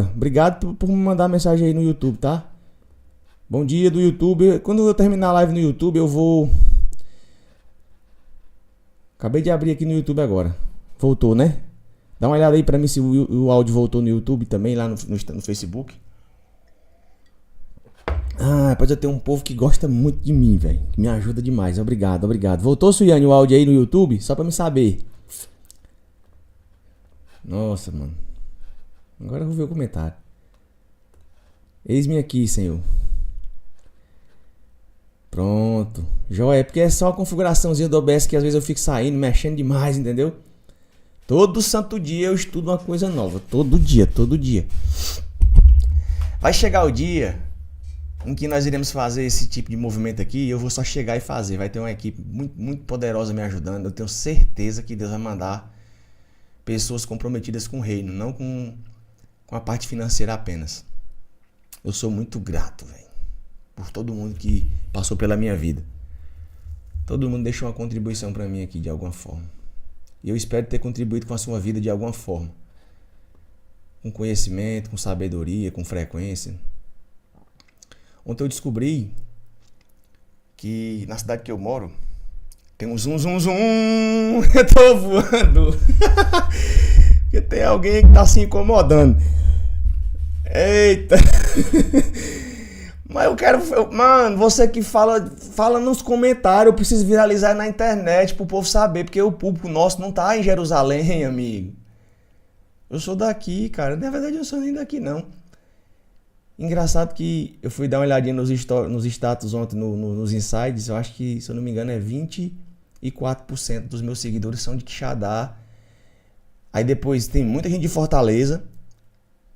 Obrigado por me mandar mensagem aí no YouTube, tá? Bom dia do YouTube. Quando eu terminar a live no YouTube, eu vou. Acabei de abrir aqui no YouTube agora. Voltou, né? Dá uma olhada aí pra mim se o áudio voltou no YouTube também, lá no Facebook. Ah, pode ter um povo que gosta muito de mim, velho. Que me ajuda demais. Obrigado, obrigado. Voltou, Suiane, o áudio aí no YouTube? Só pra me saber. Nossa, mano. Agora eu vou ver o comentário. Eis-me aqui, Senhor. Pronto. Joia, porque é só a configuraçãozinha do OBS que às vezes eu fico saindo, mexendo demais, entendeu? Todo santo dia eu estudo uma coisa nova. Todo dia, todo dia. Vai chegar o dia em que nós iremos fazer esse tipo de movimento aqui e eu vou só chegar e fazer. Vai ter uma equipe muito, muito poderosa me ajudando. Eu tenho certeza que Deus vai mandar pessoas comprometidas com o reino, não com a parte financeira apenas. Eu sou muito grato, velho, por todo mundo que passou pela minha vida. Todo mundo deixou uma contribuição pra mim aqui de alguma forma. E eu espero ter contribuído com a sua vida de alguma forma. Com conhecimento, com sabedoria, com frequência. Ontem eu descobri que na cidade que eu moro tem um zum zum zum. Eu tô voando. Porque tem alguém que tá se incomodando. Eita. Mas eu quero... Mano, você que fala nos comentários. Eu preciso viralizar na internet pro povo saber. Porque o público nosso não tá em Jerusalém, amigo. Eu sou daqui, cara. Na verdade eu não sou nem daqui, não. Engraçado que eu fui dar uma olhadinha nos status ontem, nos insights. Eu acho que, se eu não me engano, é 24% dos meus seguidores são de Quixadá. Aí depois tem muita gente de Fortaleza.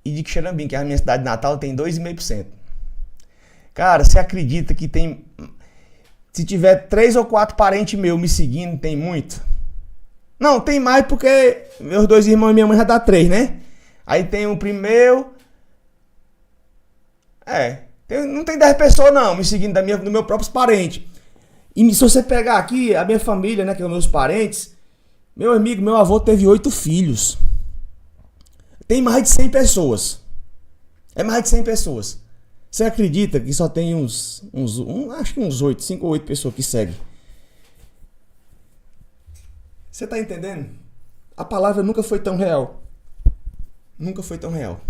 E de Quixeramim, que é a minha cidade natal, tem 2,5%. Cara, você acredita que tem... Se tiver 3 ou 4 parentes meus me seguindo, tem muito? Não, tem mais porque meus 2 irmãos e minha mãe já dá 3, né? Aí tem um primo meu... não tem 10 pessoas não me seguindo do meu próprio parente. E se você pegar aqui a minha família, né, que são meus parentes, meu amigo, meu avô teve 8 filhos. Tem mais de 100 pessoas. É mais de 100 pessoas. Você acredita que só tem acho que uns 8, 5 ou 8 pessoas que seguem? Você tá entendendo? A palavra nunca foi tão real. Nunca foi tão real.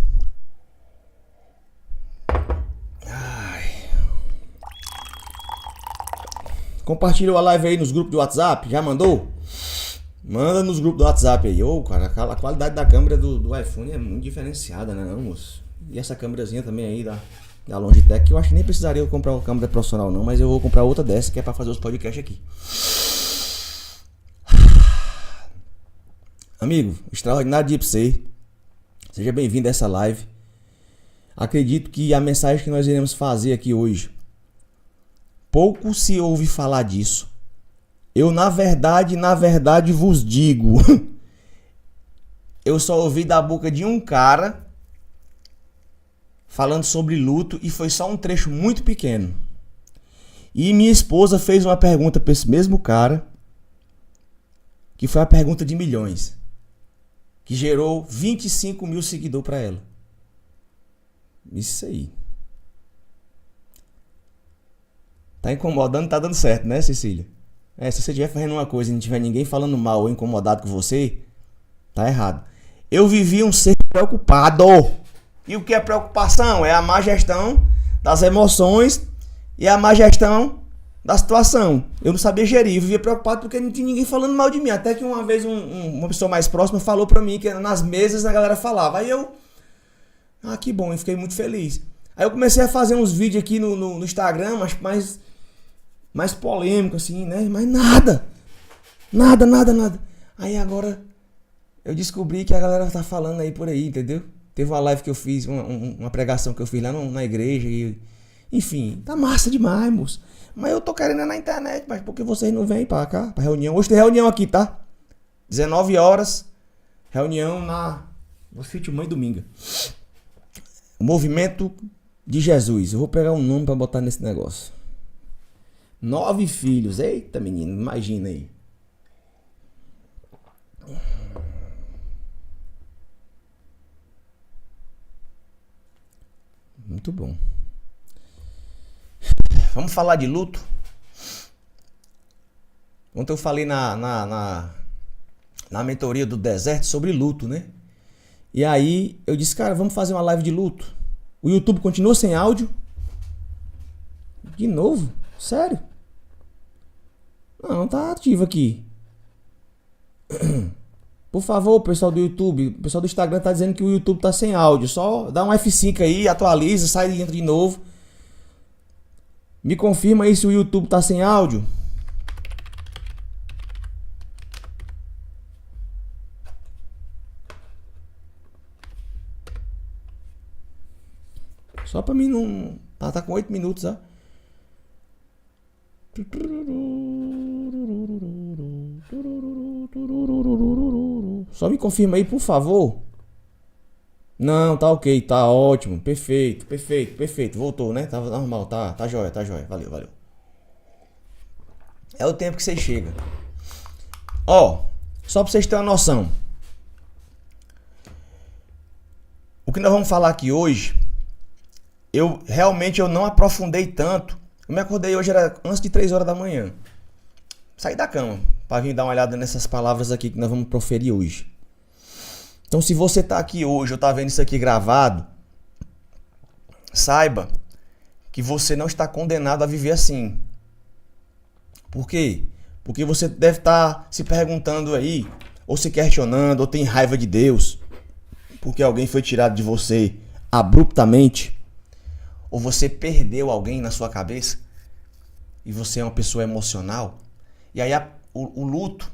Compartilhou a live aí nos grupos do WhatsApp? Já mandou? Manda nos grupos do WhatsApp aí. Ô, cara, a qualidade da câmera do iPhone é muito diferenciada, né, não, moço? E essa câmerazinha também aí da Logitech, que eu acho que nem precisaria eu comprar uma câmera profissional não, mas eu vou comprar outra dessa que é pra fazer os podcasts aqui. Amigo, extraordinário dia pra você. Seja bem-vindo a essa live. Acredito que a mensagem que nós iremos fazer aqui hoje, pouco se ouve falar disso. Eu na verdade vos digo. Eu só ouvi da boca de um cara falando sobre luto e foi só um trecho muito pequeno. E minha esposa fez uma pergunta para esse mesmo cara, que foi a pergunta de milhões, que gerou 25 mil seguidores para ela. Isso aí. Tá incomodando, tá dando certo, né, Cecília? Se você estiver fazendo uma coisa e não tiver ninguém falando mal ou incomodado com você, tá errado. Eu vivi um ser preocupado. E o que é preocupação? É a má gestão das emoções e a má gestão da situação. Eu não sabia gerir, eu vivia preocupado porque não tinha ninguém falando mal de mim. Até que uma vez uma pessoa mais próxima falou pra mim que nas mesas a galera falava. Aí eu... que bom, eu fiquei muito feliz. Aí eu comecei a fazer uns vídeos aqui no Instagram, mas mais polêmico assim, né? Mas nada. Aí agora eu descobri que a galera tá falando aí por aí, entendeu? Teve uma live que eu fiz, uma pregação que eu fiz lá na igreja e... Enfim, tá massa demais, moço. Mas eu tô querendo ir na internet, mas por que vocês não vêm pra cá, pra reunião? Hoje tem reunião aqui, tá? 19 horas, reunião no sítio Mãe Dominga. O Movimento de Jesus. Eu vou pegar um nome pra botar nesse negócio. 9 filhos. Eita, menino, imagina aí. Muito bom. Vamos falar de luto? Ontem eu falei na mentoria do deserto sobre luto, né? E aí eu disse, cara, vamos fazer uma live de luto. O YouTube continua sem áudio? De novo? Sério? Não tá ativo aqui. Por favor, pessoal do YouTube, o pessoal do Instagram tá dizendo que o YouTube tá sem áudio. Só dá um F5 aí, atualiza, sai e entra de novo. Me confirma aí se o YouTube tá sem áudio. Só pra mim não... tá com 8 minutos, ó. Só me confirma aí, por favor. Não, tá ok, tá ótimo. Perfeito. Voltou, né? Tava normal, tá jóia. Valeu. É o tempo que você chega. Ó, só pra vocês terem uma noção. O que nós vamos falar aqui hoje, eu não aprofundei tanto. Eu me acordei hoje, era antes de 3 horas da manhã. Saí da cama para vir dar uma olhada nessas palavras aqui que nós vamos proferir hoje. Então, se você tá aqui hoje ou tá vendo isso aqui gravado, saiba que você não está condenado a viver assim. Por quê? Porque você deve estar se perguntando aí, ou se questionando, ou tem raiva de Deus, porque alguém foi tirado de você abruptamente, ou você perdeu alguém na sua cabeça, e você é uma pessoa emocional. E aí o luto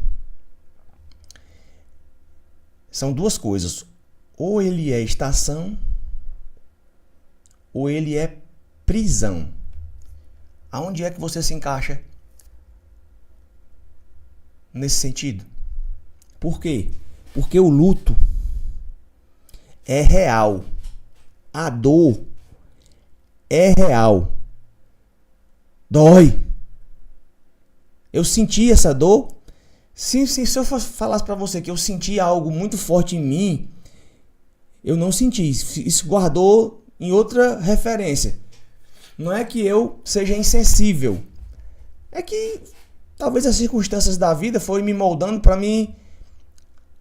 são duas coisas. Ou ele é estação, ou ele é prisão. Aonde é que você se encaixa nesse sentido? Por quê? Porque o luto é real. A dor é real. Dói. Eu senti essa dor. Se eu falasse pra você que eu senti algo muito forte em mim, eu não senti. Isso guardou em outra referência. Não é que eu seja insensível. É que talvez as circunstâncias da vida foram me moldando para mim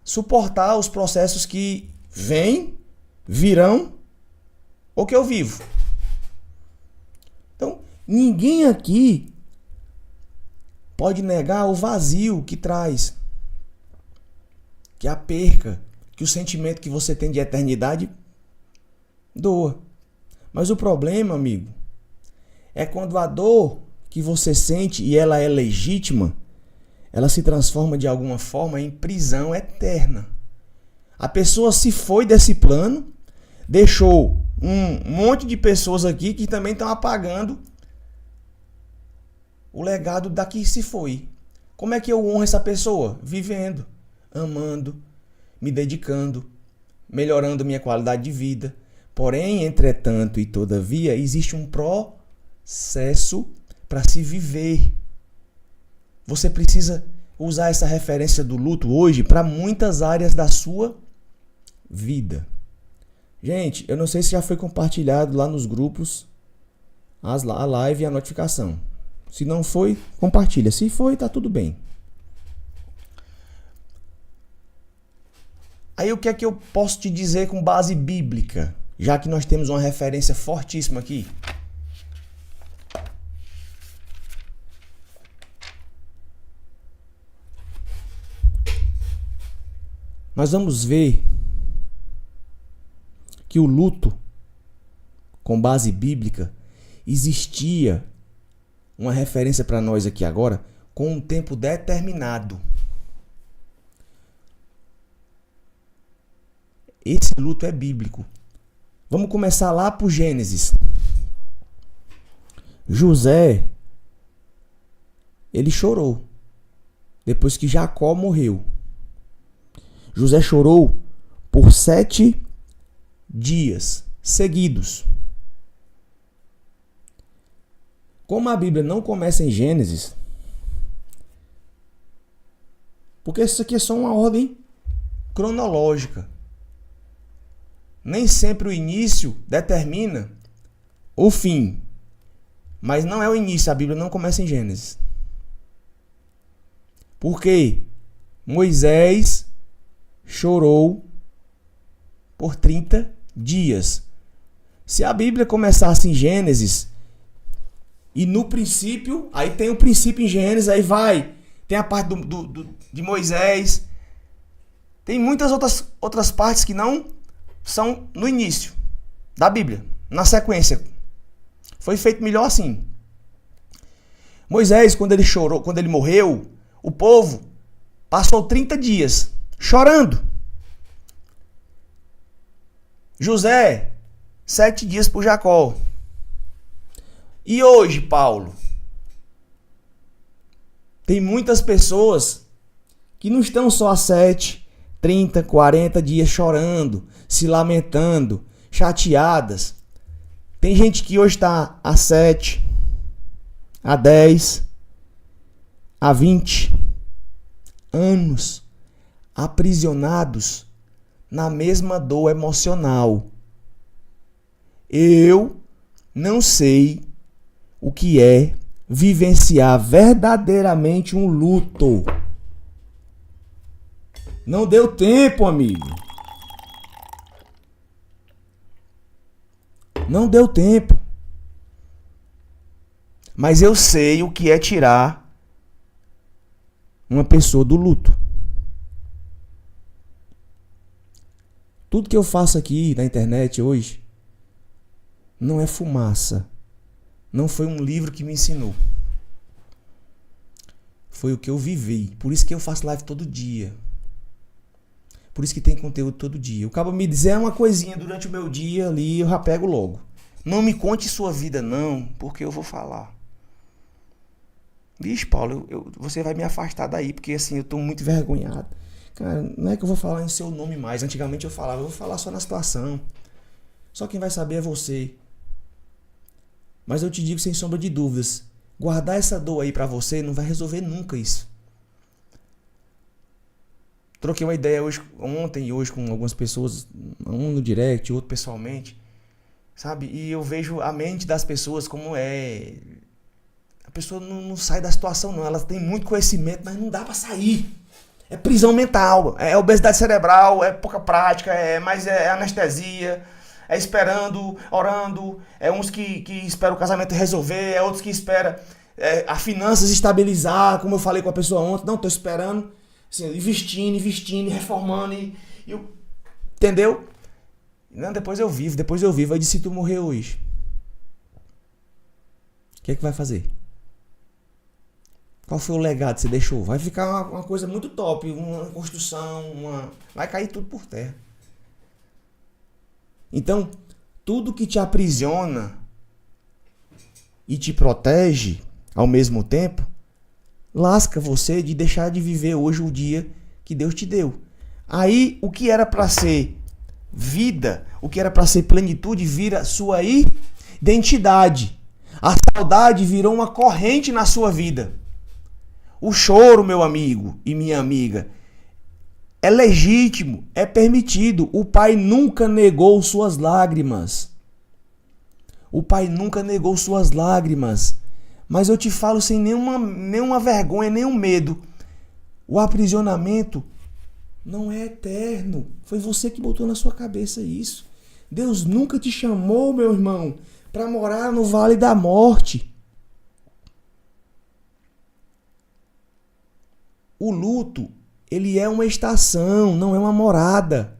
suportar os processos que virão ou que eu vivo. Então, ninguém aqui pode negar o vazio que traz, que a perca, que o sentimento que você tem de eternidade doa. Mas o problema, amigo, é quando a dor que você sente, e ela é legítima, ela se transforma de alguma forma em prisão eterna. A pessoa se foi desse plano, deixou um monte de pessoas aqui que também estão apagando o legado da que se foi. Como é que eu honro essa pessoa? Vivendo, amando, me dedicando, melhorando minha qualidade de vida. Porém, entretanto e todavia, existe um processo para se viver. Você precisa usar essa referência do luto hoje para muitas áreas da sua vida. Gente, eu não sei se já foi compartilhado lá nos grupos a live e a notificação. Se não foi, compartilha. Se foi, tá tudo bem. Aí o que é que eu posso te dizer com base bíblica? Já que nós temos uma referência fortíssima aqui. Nós vamos ver que o luto, com base bíblica, existia uma referência para nós aqui agora com um tempo determinado. Esse luto é bíblico. Vamos começar lá por Gênesis. José, ele chorou depois que Jacó morreu. José chorou por 7 dias seguidos. Como a Bíblia não começa em Gênesis, porque isso aqui é só uma ordem cronológica. Nem sempre o início determina o fim. Mas não é o início, a Bíblia não começa em Gênesis. Por quê? Moisés chorou por 30 dias. Se a Bíblia começasse em Gênesis, e no princípio, aí tem o princípio em Gênesis, aí vai, tem a parte de Moisés, tem muitas outras partes que não são no início da Bíblia, na sequência. Foi feito melhor assim. Moisés, quando ele chorou, quando ele morreu, o povo passou 30 dias chorando. José, 7 dias por Jacó. E hoje, Paulo, tem muitas pessoas que não estão só há 7, 30, 40 dias chorando, se lamentando, chateadas. Tem gente que hoje está há 7, há 10, há 20 anos aprisionados na mesma dor emocional. Eu não sei o que é vivenciar verdadeiramente um luto. Não deu tempo, amigo. Não deu tempo. Mas eu sei o que é tirar uma pessoa do luto. Tudo que eu faço aqui na internet hoje não é fumaça. Não foi um livro que me ensinou. Foi o que eu vivi. Por isso que eu faço live todo dia. Por isso que tem conteúdo todo dia. O cara me dizer uma coisinha durante o meu dia ali, eu já pego logo. Não me conte sua vida não, porque eu vou falar. Vixe, Paulo, você vai me afastar daí, porque assim, eu tô muito envergonhado. Cara, não é que eu vou falar em seu nome mais. Antigamente eu falava, eu vou falar só na situação. Só quem vai saber é você. Mas eu te digo sem sombra de dúvidas, guardar essa dor aí pra você não vai resolver nunca isso. Troquei uma ideia ontem e hoje com algumas pessoas, um no direct, outro pessoalmente, sabe? E eu vejo a mente das pessoas como é. A pessoa não sai da situação não, ela tem muito conhecimento, mas não dá pra sair. É prisão mental, é obesidade cerebral, é pouca prática, é anestesia, é esperando, orando, é uns que esperam o casamento resolver, é outros que esperam a finanças estabilizar, como eu falei com a pessoa ontem, não, tô esperando. Assim, investindo, reformando, entendeu? Não, depois eu vivo. Aí disse, se tu morrer hoje, o que é que vai fazer? Qual foi o legado que você deixou? Vai ficar uma coisa muito top, uma construção, vai cair tudo por terra. Então, tudo que te aprisiona e te protege ao mesmo tempo, lasca você de deixar de viver hoje o dia que Deus te deu. Aí, o que era para ser vida, o que era para ser plenitude, vira sua identidade. A saudade virou uma corrente na sua vida. O choro, meu amigo e minha amiga, é legítimo, é permitido. O Pai nunca negou suas lágrimas. O Pai nunca negou suas lágrimas. Mas eu te falo sem nenhuma vergonha, nenhum medo. O aprisionamento não é eterno. Foi você que botou na sua cabeça isso. Deus nunca te chamou, meu irmão, para morar no vale da morte. O luto, ele é uma estação, não é uma morada.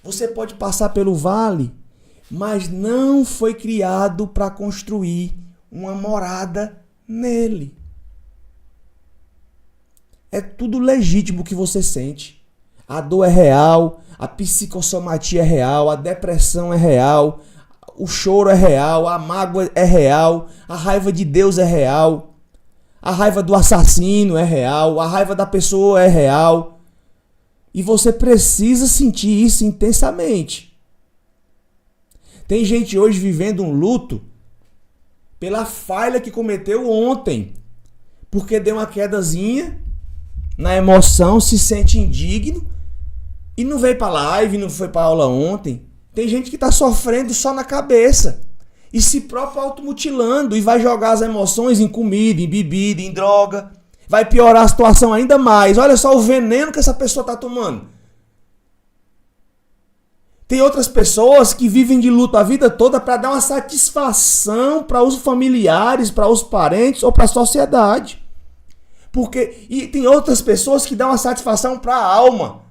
Você pode passar pelo vale, mas não foi criado para construir uma morada nele. É tudo legítimo que você sente. A dor é real, a psicossomatia é real, a depressão é real, o choro é real, a mágoa é real, a raiva de Deus é real, a raiva do assassino é real, a raiva da pessoa é real. E você precisa sentir isso intensamente. Tem gente hoje vivendo um luto pela falha que cometeu ontem, porque deu uma quedazinha na emoção, se sente indigno e não veio para live, não foi para aula ontem. Tem gente que está sofrendo só na cabeça e se próprio automutilando e vai jogar as emoções em comida, em bebida, em droga. Vai piorar a situação ainda mais. Olha só o veneno que essa pessoa está tomando. Tem outras pessoas que vivem de luto a vida toda para dar uma satisfação para os familiares, para os parentes ou para a sociedade. E tem outras pessoas que dão uma satisfação para a alma.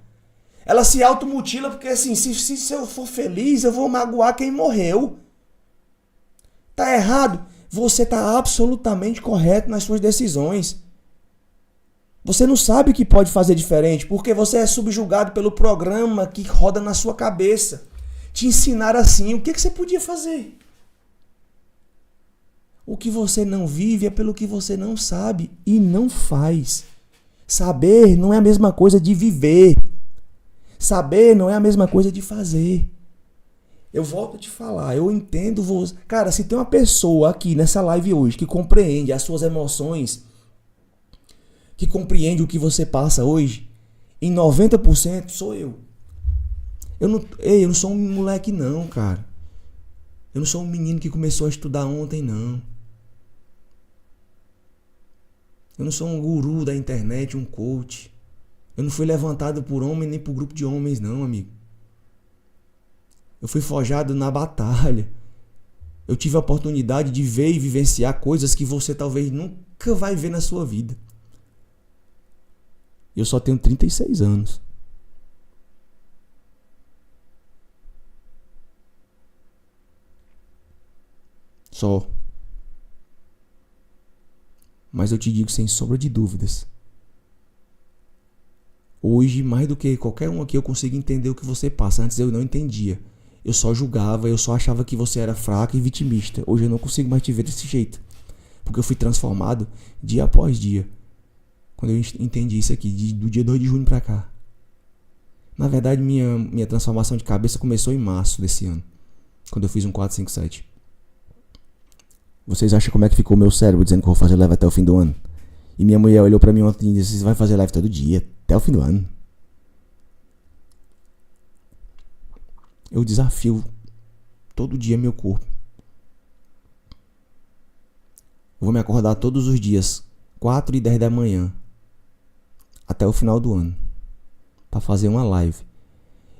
Ela se automutila porque assim, se eu for feliz, eu vou magoar quem morreu. Tá errado? Você tá absolutamente correto nas suas decisões. Você não sabe o que pode fazer diferente, porque você é subjugado pelo programa que roda na sua cabeça. Te ensinar assim, o que você podia fazer? O que você não vive é pelo que você não sabe e não faz. Saber não é a mesma coisa de viver. Saber não é a mesma coisa de fazer. Eu volto a te falar, eu entendo você. Cara, se tem uma pessoa aqui nessa live hoje que compreende as suas emoções, que compreende o que você passa hoje, em 90% sou eu. Eu não sou um moleque não, cara. Eu não sou um menino que começou a estudar ontem, não. Eu não sou um guru da internet, um coach. Eu não fui levantado por homem nem por grupo de homens, não, amigo. Eu fui forjado na batalha. Eu tive a oportunidade de ver e vivenciar coisas que você talvez nunca vai ver na sua vida. Eu só tenho 36 anos. Só. Mas eu te digo sem sombra de dúvidas. Hoje, mais do que qualquer um aqui, eu consigo entender o que você passa. Antes eu não entendia. Eu só julgava, eu só achava que você era fraco e vitimista. Hoje eu não consigo mais te ver desse jeito. Porque eu fui transformado dia após dia. Quando eu entendi isso aqui, do dia 2 de junho pra cá. Na verdade, minha transformação de cabeça começou em março desse ano. Quando eu fiz um 457. Vocês acham como é que ficou o meu cérebro dizendo que eu vou fazer live até o fim do ano? E minha mulher olhou pra mim ontem e disse: você vai fazer live todo dia, até o fim do ano. Eu desafio todo dia meu corpo. Eu vou me acordar todos os dias, 4h10 da manhã, até o final do ano, para fazer uma live.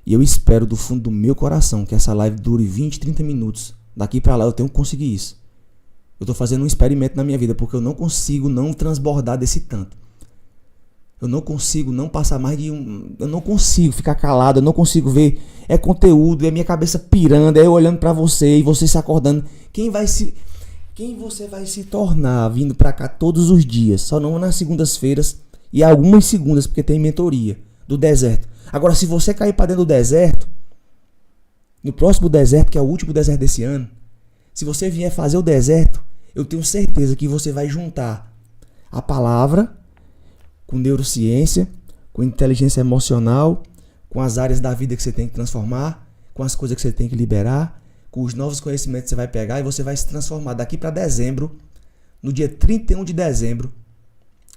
E eu espero do fundo do meu coração que essa live dure 20, 30 minutos. Daqui para lá eu tenho que conseguir isso. Eu tô fazendo um experimento na minha vida, porque eu não consigo não transbordar desse tanto. Eu não consigo não passar mais de eu não consigo ficar calado, eu não consigo ver. É conteúdo, é minha cabeça pirando, é eu olhando pra você e você se acordando. Quem você vai se tornar vindo pra cá todos os dias? Só não nas segundas-feiras e algumas segundas, porque tem mentoria do deserto. Agora, se você cair pra dentro do deserto, no próximo deserto, que é o último deserto desse ano, se você vier fazer o deserto, eu tenho certeza que você vai juntar a palavra com neurociência, com inteligência emocional, com as áreas da vida que você tem que transformar, com as coisas que você tem que liberar, com os novos conhecimentos que você vai pegar, e você vai se transformar daqui para dezembro. No dia 31 de dezembro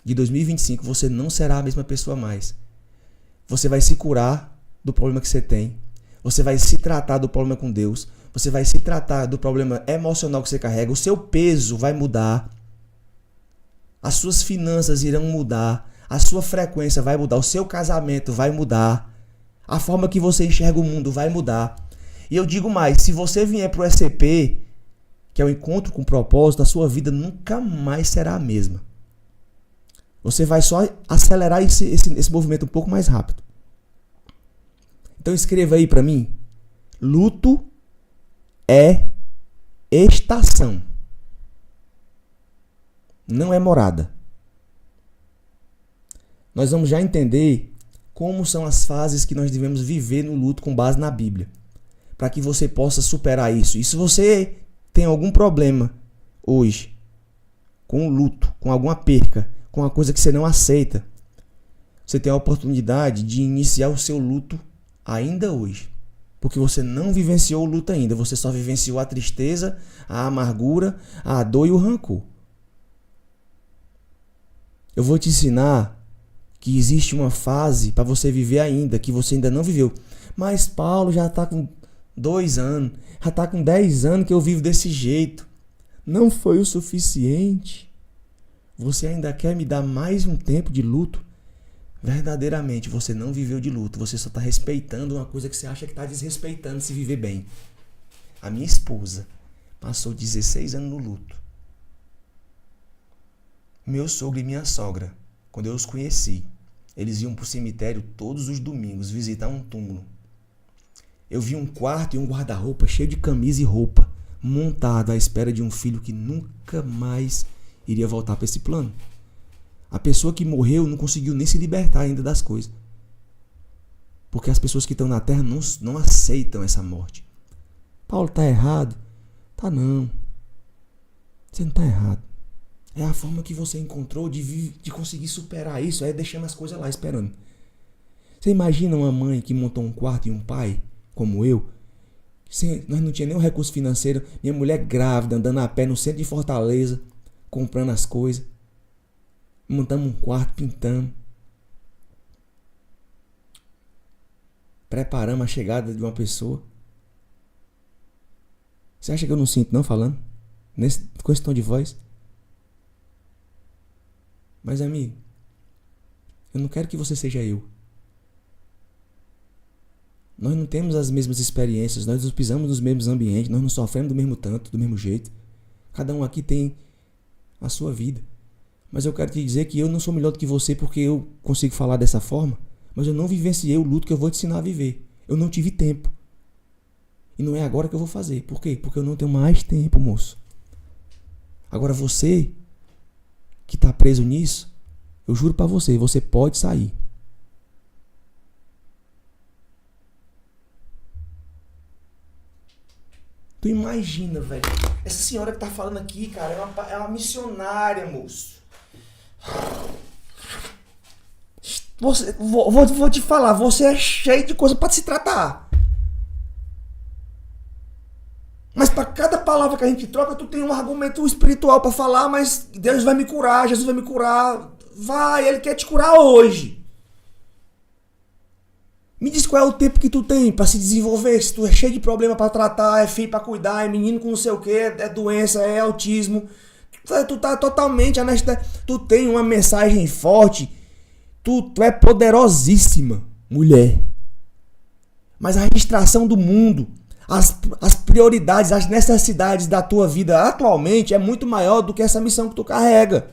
de 2025, você não será a mesma pessoa mais. Você vai se curar do problema que você tem. Você vai se tratar do problema com Deus. Você vai se tratar do problema emocional que você carrega. O seu peso vai mudar. As suas finanças irão mudar. A sua frequência vai mudar. O seu casamento vai mudar. A forma que você enxerga o mundo vai mudar. E eu digo mais, se você vier para o ECP, que é o encontro com propósito, a sua vida nunca mais será a mesma. Você vai só acelerar esse movimento um pouco mais rápido. Então escreva aí para mim. Luto é estação. Não é morada. Nós vamos já entender como são as fases que nós devemos viver no luto com base na Bíblia, para que você possa superar isso. E se você tem algum problema hoje com o luto, com alguma perca, com uma coisa que você não aceita, você tem a oportunidade de iniciar o seu luto ainda hoje. Porque você não vivenciou o luto ainda, você só vivenciou a tristeza, a amargura, a dor e o rancor. Eu vou te ensinar que existe uma fase para você viver ainda, que você ainda não viveu. Mas Paulo já está com 2 anos. Já tá com 10 anos que eu vivo desse jeito. Não foi o suficiente. Você ainda quer me dar mais um tempo de luto? Verdadeiramente, você não viveu de luto. Você só tá respeitando uma coisa que você acha que tá desrespeitando se viver bem. A minha esposa passou 16 anos no luto. Meu sogro e minha sogra, quando eu os conheci, eles iam pro cemitério todos os domingos visitar um túmulo. Eu vi um quarto e um guarda-roupa cheio de camisa e roupa, montado à espera de um filho que nunca mais iria voltar para esse plano. A pessoa que morreu não conseguiu nem se libertar ainda das coisas. Porque as pessoas que estão na terra não aceitam essa morte. Paulo, tá errado? Tá não. Você não tá errado. É a forma que você encontrou de conseguir superar isso, é deixando as coisas lá esperando. Você imagina uma mãe que montou um quarto e um pai, como eu? Nós não tínhamos nenhum recurso financeiro. Minha mulher grávida, andando a pé no centro de Fortaleza, comprando as coisas. Montamos um quarto, pintamos. Preparamos a chegada de uma pessoa. Você acha que eu não sinto não falando? Com esse tom de voz? Mas amigo, eu não quero que você seja eu. Nós não temos as mesmas experiências, nós não pisamos nos mesmos ambientes, nós não sofremos do mesmo tanto, do mesmo jeito. Cada um aqui tem a sua vida. Mas eu quero te dizer que eu não sou melhor do que você porque eu consigo falar dessa forma, mas eu não vivenciei o luto que eu vou te ensinar a viver. Eu não tive tempo. E não é agora que eu vou fazer. Por quê? Porque eu não tenho mais tempo, moço. Agora você que está preso nisso, eu juro pra você, você pode sair. Tu imagina, velho. Essa senhora que tá falando aqui, cara, é uma missionária, moço. Vou te falar, você é cheio de coisa pra se tratar. Mas para cada palavra que a gente troca, tu tem um argumento espiritual para falar, mas Deus vai me curar, Jesus vai me curar. Vai, Ele quer te curar hoje. Me diz qual é o tempo que tu tem para se desenvolver, se tu é cheio de problema para tratar, é filho para cuidar, é menino com não sei o que, é doença, é autismo. Tu tá totalmente anestesiado. Tu tem uma mensagem forte. Tu é poderosíssima, mulher. Mas a distração do mundo, as prioridades, as necessidades da tua vida atualmente é muito maior do que essa missão que tu carrega.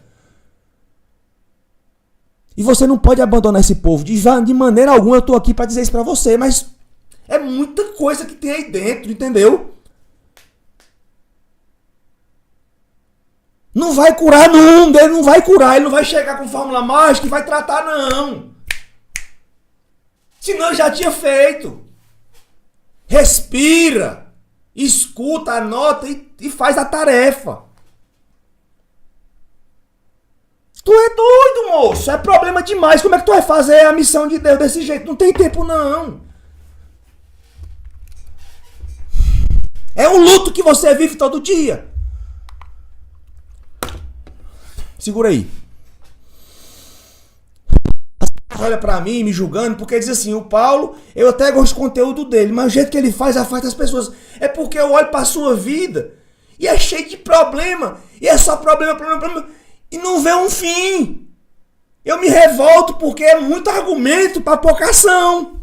E você não pode abandonar esse povo. De maneira alguma eu tô aqui para dizer isso para você, mas é muita coisa que tem aí dentro, entendeu? Não vai curar não, ele não vai curar, ele não vai chegar com fórmula mágica e vai tratar não. Senão ele já tinha feito. Respira, escuta, anota e faz a tarefa. Tu é doido, moço. É problema demais. Como é que tu vai fazer a missão de Deus desse jeito? Não tem tempo, não. É um luto que você vive todo dia. Segura aí. Olha pra mim, me julgando, porque diz assim, o Paulo, eu até gosto do conteúdo dele, mas o jeito que ele faz afasta as pessoas. É porque eu olho pra sua vida e é cheio de problema. E é só problema. E não vê um fim. Eu me revolto porque é muito argumento pra pouca ação.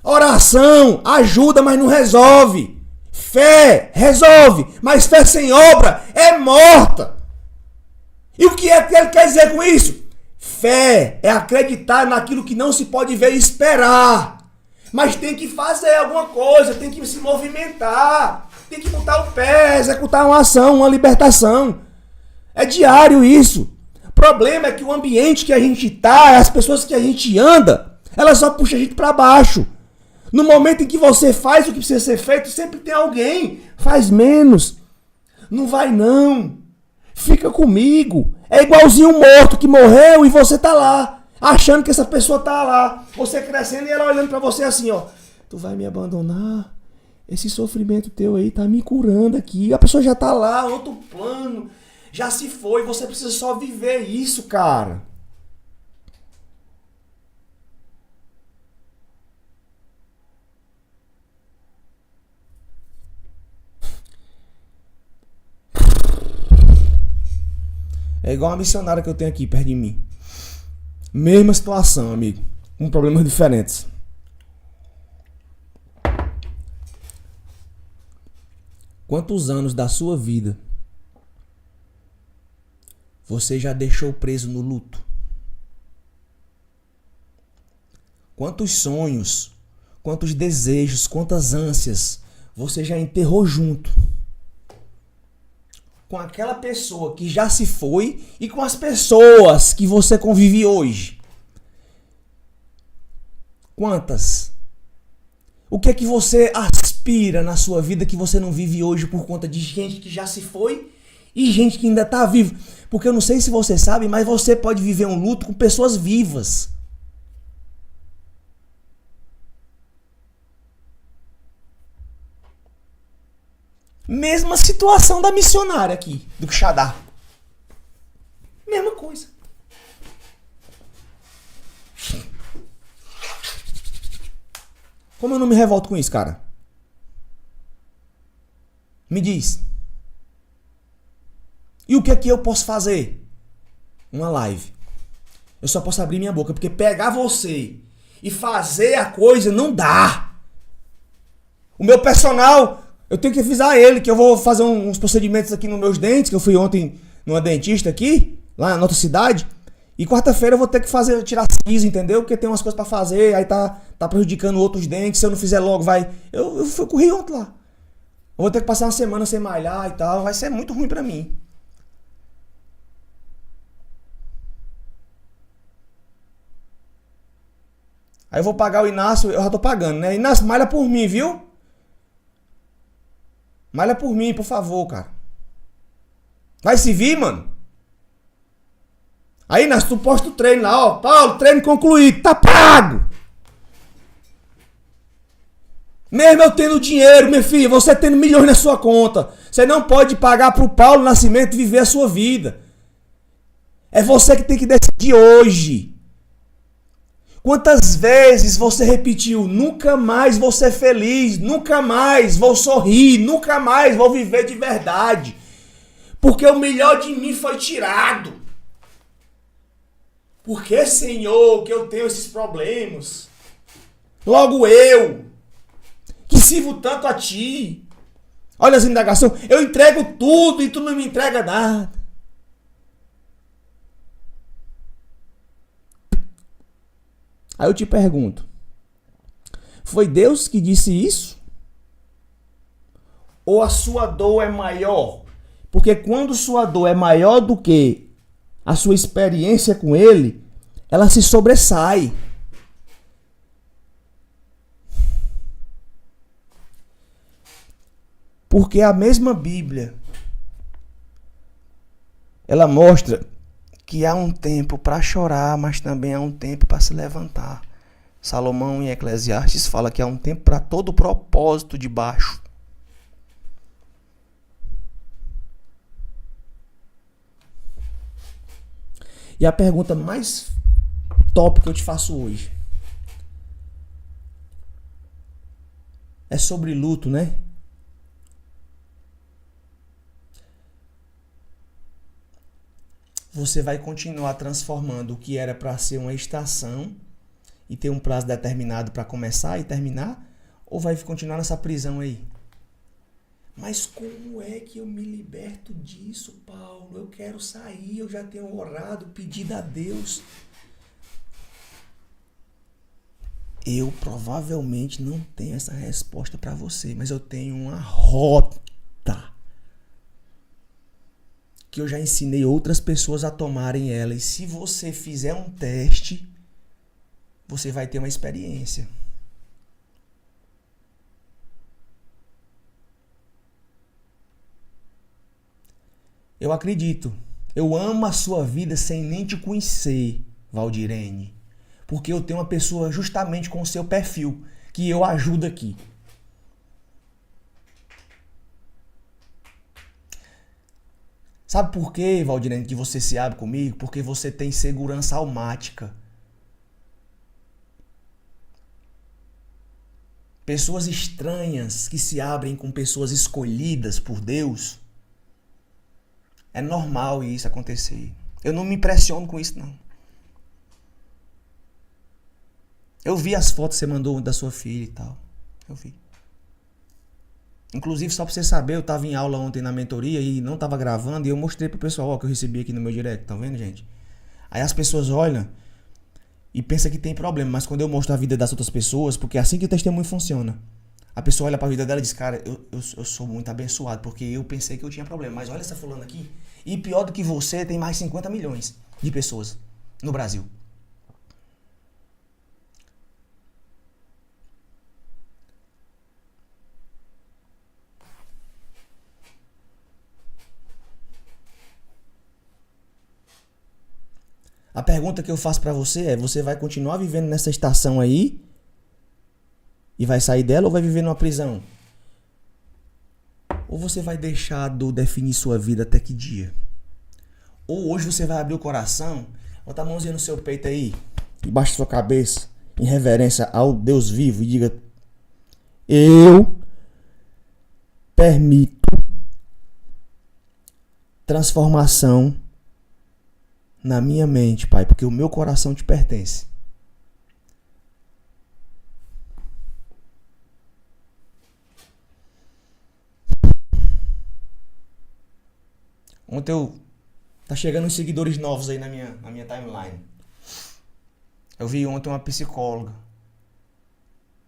Oração ajuda, mas não resolve. Fé resolve, mas fé sem obra é morta. E o que é que ele quer dizer com isso? Fé é acreditar naquilo que não se pode ver e esperar. Mas tem que fazer alguma coisa, tem que se movimentar, tem que botar o pé, executar uma ação, uma libertação. É diário isso. O problema é que o ambiente que a gente tá, as pessoas que a gente anda, elas só puxam a gente para baixo. No momento em que você faz o que precisa ser feito, sempre tem alguém. Faz menos. Não vai não. Fica comigo. É igualzinho um morto que morreu e você tá lá, achando que essa pessoa tá lá. Você crescendo e ela olhando pra você assim, ó. Tu vai me abandonar? Esse sofrimento teu aí tá me curando aqui. A pessoa já tá lá, outro plano. Já se foi. Você precisa só viver isso, cara. É igual a missionária que eu tenho aqui perto de mim. Mesma situação, amigo. Com problemas diferentes. Quantos anos da sua vida você já deixou preso no luto? Quantos sonhos, quantos desejos, quantas ânsias você já enterrou junto com aquela pessoa que já se foi e com as pessoas que você convive hoje? Quantas? O que é que você aspira na sua vida que você não vive hoje por conta de gente que já se foi e gente que ainda está viva? Porque eu não sei se você sabe, mas você pode viver um luto com pessoas vivas. Mesma situação da missionária aqui, do Quixadá. Mesma coisa. Como eu não me revolto com isso, cara? Me diz. E o que é que eu posso fazer? Uma live. Eu só posso abrir minha boca, porque pegar você e fazer a coisa não dá. O meu personal, eu tenho que avisar ele que eu vou fazer uns procedimentos aqui nos meus dentes, que eu fui ontem numa dentista aqui, lá na outra cidade. E quarta-feira eu vou ter que tirar siso, entendeu? Porque tem umas coisas pra fazer, aí tá prejudicando outros dentes. Se eu não fizer logo, vai... Eu corri ontem lá. Eu vou ter que passar uma semana sem malhar e tal. Vai ser muito ruim pra mim. Aí eu vou pagar o Inácio, eu já tô pagando, né? Inácio, malha por mim, viu? Malha por mim, por favor, cara. Vai se vir, mano. Aí, Inácio, tu posta o treino lá, ó. Paulo, treino concluído, tá pago. Mesmo eu tendo dinheiro, meu filho, você tendo milhões na sua conta, você não pode pagar pro Paulo Nascimento viver a sua vida. É você que tem que decidir hoje. Quantas vezes você repetiu, nunca mais vou ser feliz, nunca mais vou sorrir, nunca mais vou viver de verdade. Porque o melhor de mim foi tirado. Por que, Senhor, que eu tenho esses problemas? Logo eu, que sirvo tanto a Ti. Olha as indagações, eu entrego tudo e Tu não me entrega nada. Aí eu te pergunto, foi Deus que disse isso? Ou a sua dor é maior? Porque quando sua dor é maior do que a sua experiência com Ele, ela se sobressai. Porque a mesma Bíblia, ela mostra que há um tempo para chorar, mas também há um tempo para se levantar. Salomão em Eclesiastes fala que há um tempo para todo propósito debaixo. E a pergunta mais top que eu te faço hoje é sobre luto, né? Você vai continuar transformando o que era para ser uma estação e ter um prazo determinado para começar e terminar? Ou vai continuar nessa prisão aí? Mas como é que eu me liberto disso, Paulo? Eu quero sair, eu já tenho orado, pedido a Deus. Eu provavelmente não tenho essa resposta para você, mas eu tenho uma rota que eu já ensinei outras pessoas a tomarem ela. E se você fizer um teste, você vai ter uma experiência. Eu acredito. Eu amo a sua vida sem nem te conhecer, Valdirene. Porque eu tenho uma pessoa justamente com o seu perfil, que eu ajudo aqui. Sabe por quê, Valdirene, que você se abre comigo? Porque você tem segurança almática. Pessoas estranhas que se abrem com pessoas escolhidas por Deus É normal isso acontecer. Eu não me impressiono com isso, não. Eu vi as fotos que você mandou da sua filha e tal. Eu vi. Inclusive, só pra você saber, eu tava em aula ontem na mentoria e não tava gravando. E eu mostrei pro pessoal, ó, que eu recebi aqui no meu direct. Tá vendo, gente? Aí as pessoas olham e pensam que tem problema. Mas quando eu mostro a vida das outras pessoas, porque é assim que o testemunho funciona. A pessoa olha pra vida dela e diz, cara, eu sou muito abençoado, porque eu pensei que eu tinha problema. Mas olha essa fulana aqui. E pior do que você, tem mais 50 milhões de pessoas no Brasil. A pergunta que eu faço pra você é, você vai continuar vivendo nessa estação aí e vai sair dela ou vai viver numa prisão? Ou você vai deixar a dor definir sua vida até que dia? Ou hoje você vai abrir o coração, botar a mãozinha no seu peito aí, embaixo da sua cabeça, em reverência ao Deus vivo e diga: eu permito transformação na minha mente, Pai, porque o meu coração te pertence. Ontem tá chegando uns seguidores novos aí na minha timeline. Eu vi ontem uma psicóloga.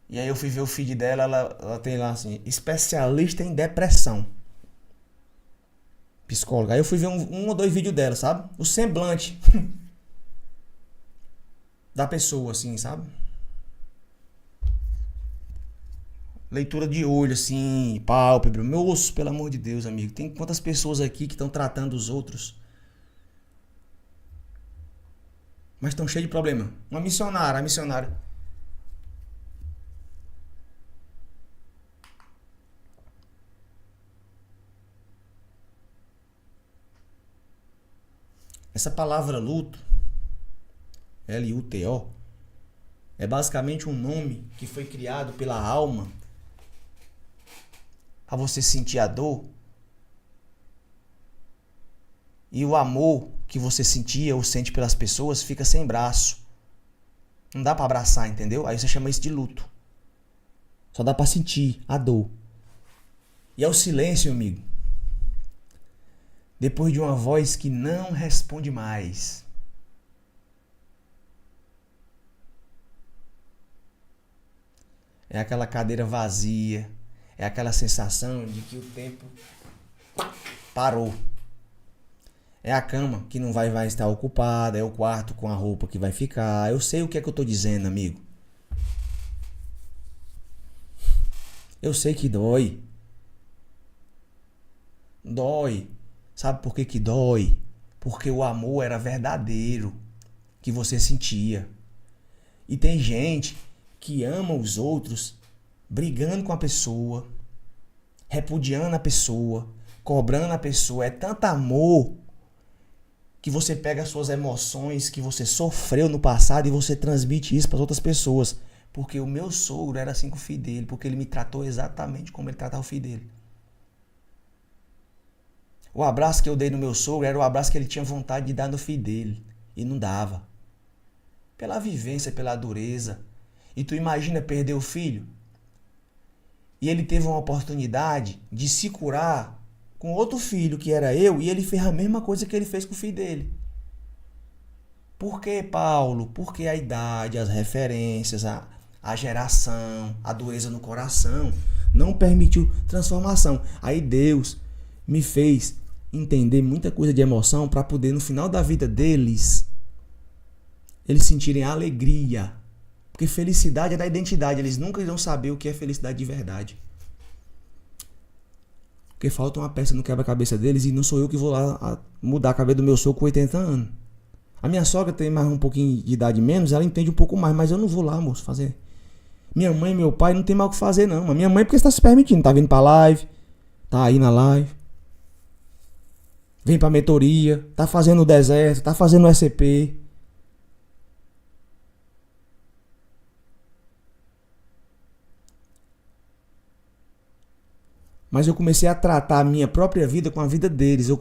E aí eu fui ver o feed dela, ela tem lá assim, especialista em depressão. Psicóloga. Aí eu fui ver um ou dois vídeos dela, sabe? O semblante da pessoa, assim, sabe? Leitura de olho, assim, pálpebra. Meu osso, pelo amor de Deus, amigo. Tem quantas pessoas aqui que estão tratando os outros, mas estão cheios de problema. Uma missionária, a missionária. Essa palavra luto, L-U-T-O, é basicamente um nome que foi criado pela alma para você sentir a dor e o amor que você sentia ou sente pelas pessoas fica sem braço. Não dá para abraçar, entendeu? Aí você chama isso de luto. Só dá para sentir a dor. E é o silêncio, amigo. Depois de uma voz que não responde mais. É aquela cadeira vazia. É aquela sensação de que o tempo parou. É a cama que não vai estar ocupada. É o quarto com a roupa que vai ficar. Eu sei o que é que eu tô dizendo, amigo. Eu sei que dói. Dói. Sabe por que dói? Porque o amor era verdadeiro, que você sentia. E tem gente que ama os outros brigando com a pessoa, repudiando a pessoa, cobrando a pessoa. É tanto amor que você pega as suas emoções que você sofreu no passado e você transmite isso para as outras pessoas. Porque o meu sogro era assim com o filho dele, porque ele me tratou exatamente como ele tratava o filho dele. O abraço que eu dei no meu sogro era o abraço que ele tinha vontade de dar no filho dele. E não dava. Pela vivência, pela dureza. E tu imagina perder o filho? E ele teve uma oportunidade de se curar com outro filho, que era eu, e ele fez a mesma coisa que ele fez com o filho dele. Por que, Paulo? Porque a idade, as referências, a geração, a dureza no coração não permitiu transformação. Aí Deus me fez entender muita coisa de emoção para poder no final da vida deles eles sentirem alegria, porque felicidade é da identidade. Eles nunca irão saber o que é felicidade de verdade, porque falta uma peça no quebra-cabeça deles e não sou eu que vou lá mudar a cabeça do meu sogro com 80 anos. A minha sogra tem mais um pouquinho de idade menos, ela entende um pouco mais, mas eu não vou lá, moço, fazer. Minha mãe e meu pai não tem mal o que fazer, não. Mas minha mãe porque está se permitindo, tá vindo pra live, tá aí na live, vem pra mentoria, tá fazendo o deserto, tá fazendo o SCP. Mas eu comecei a tratar a minha própria vida com a vida deles. Eu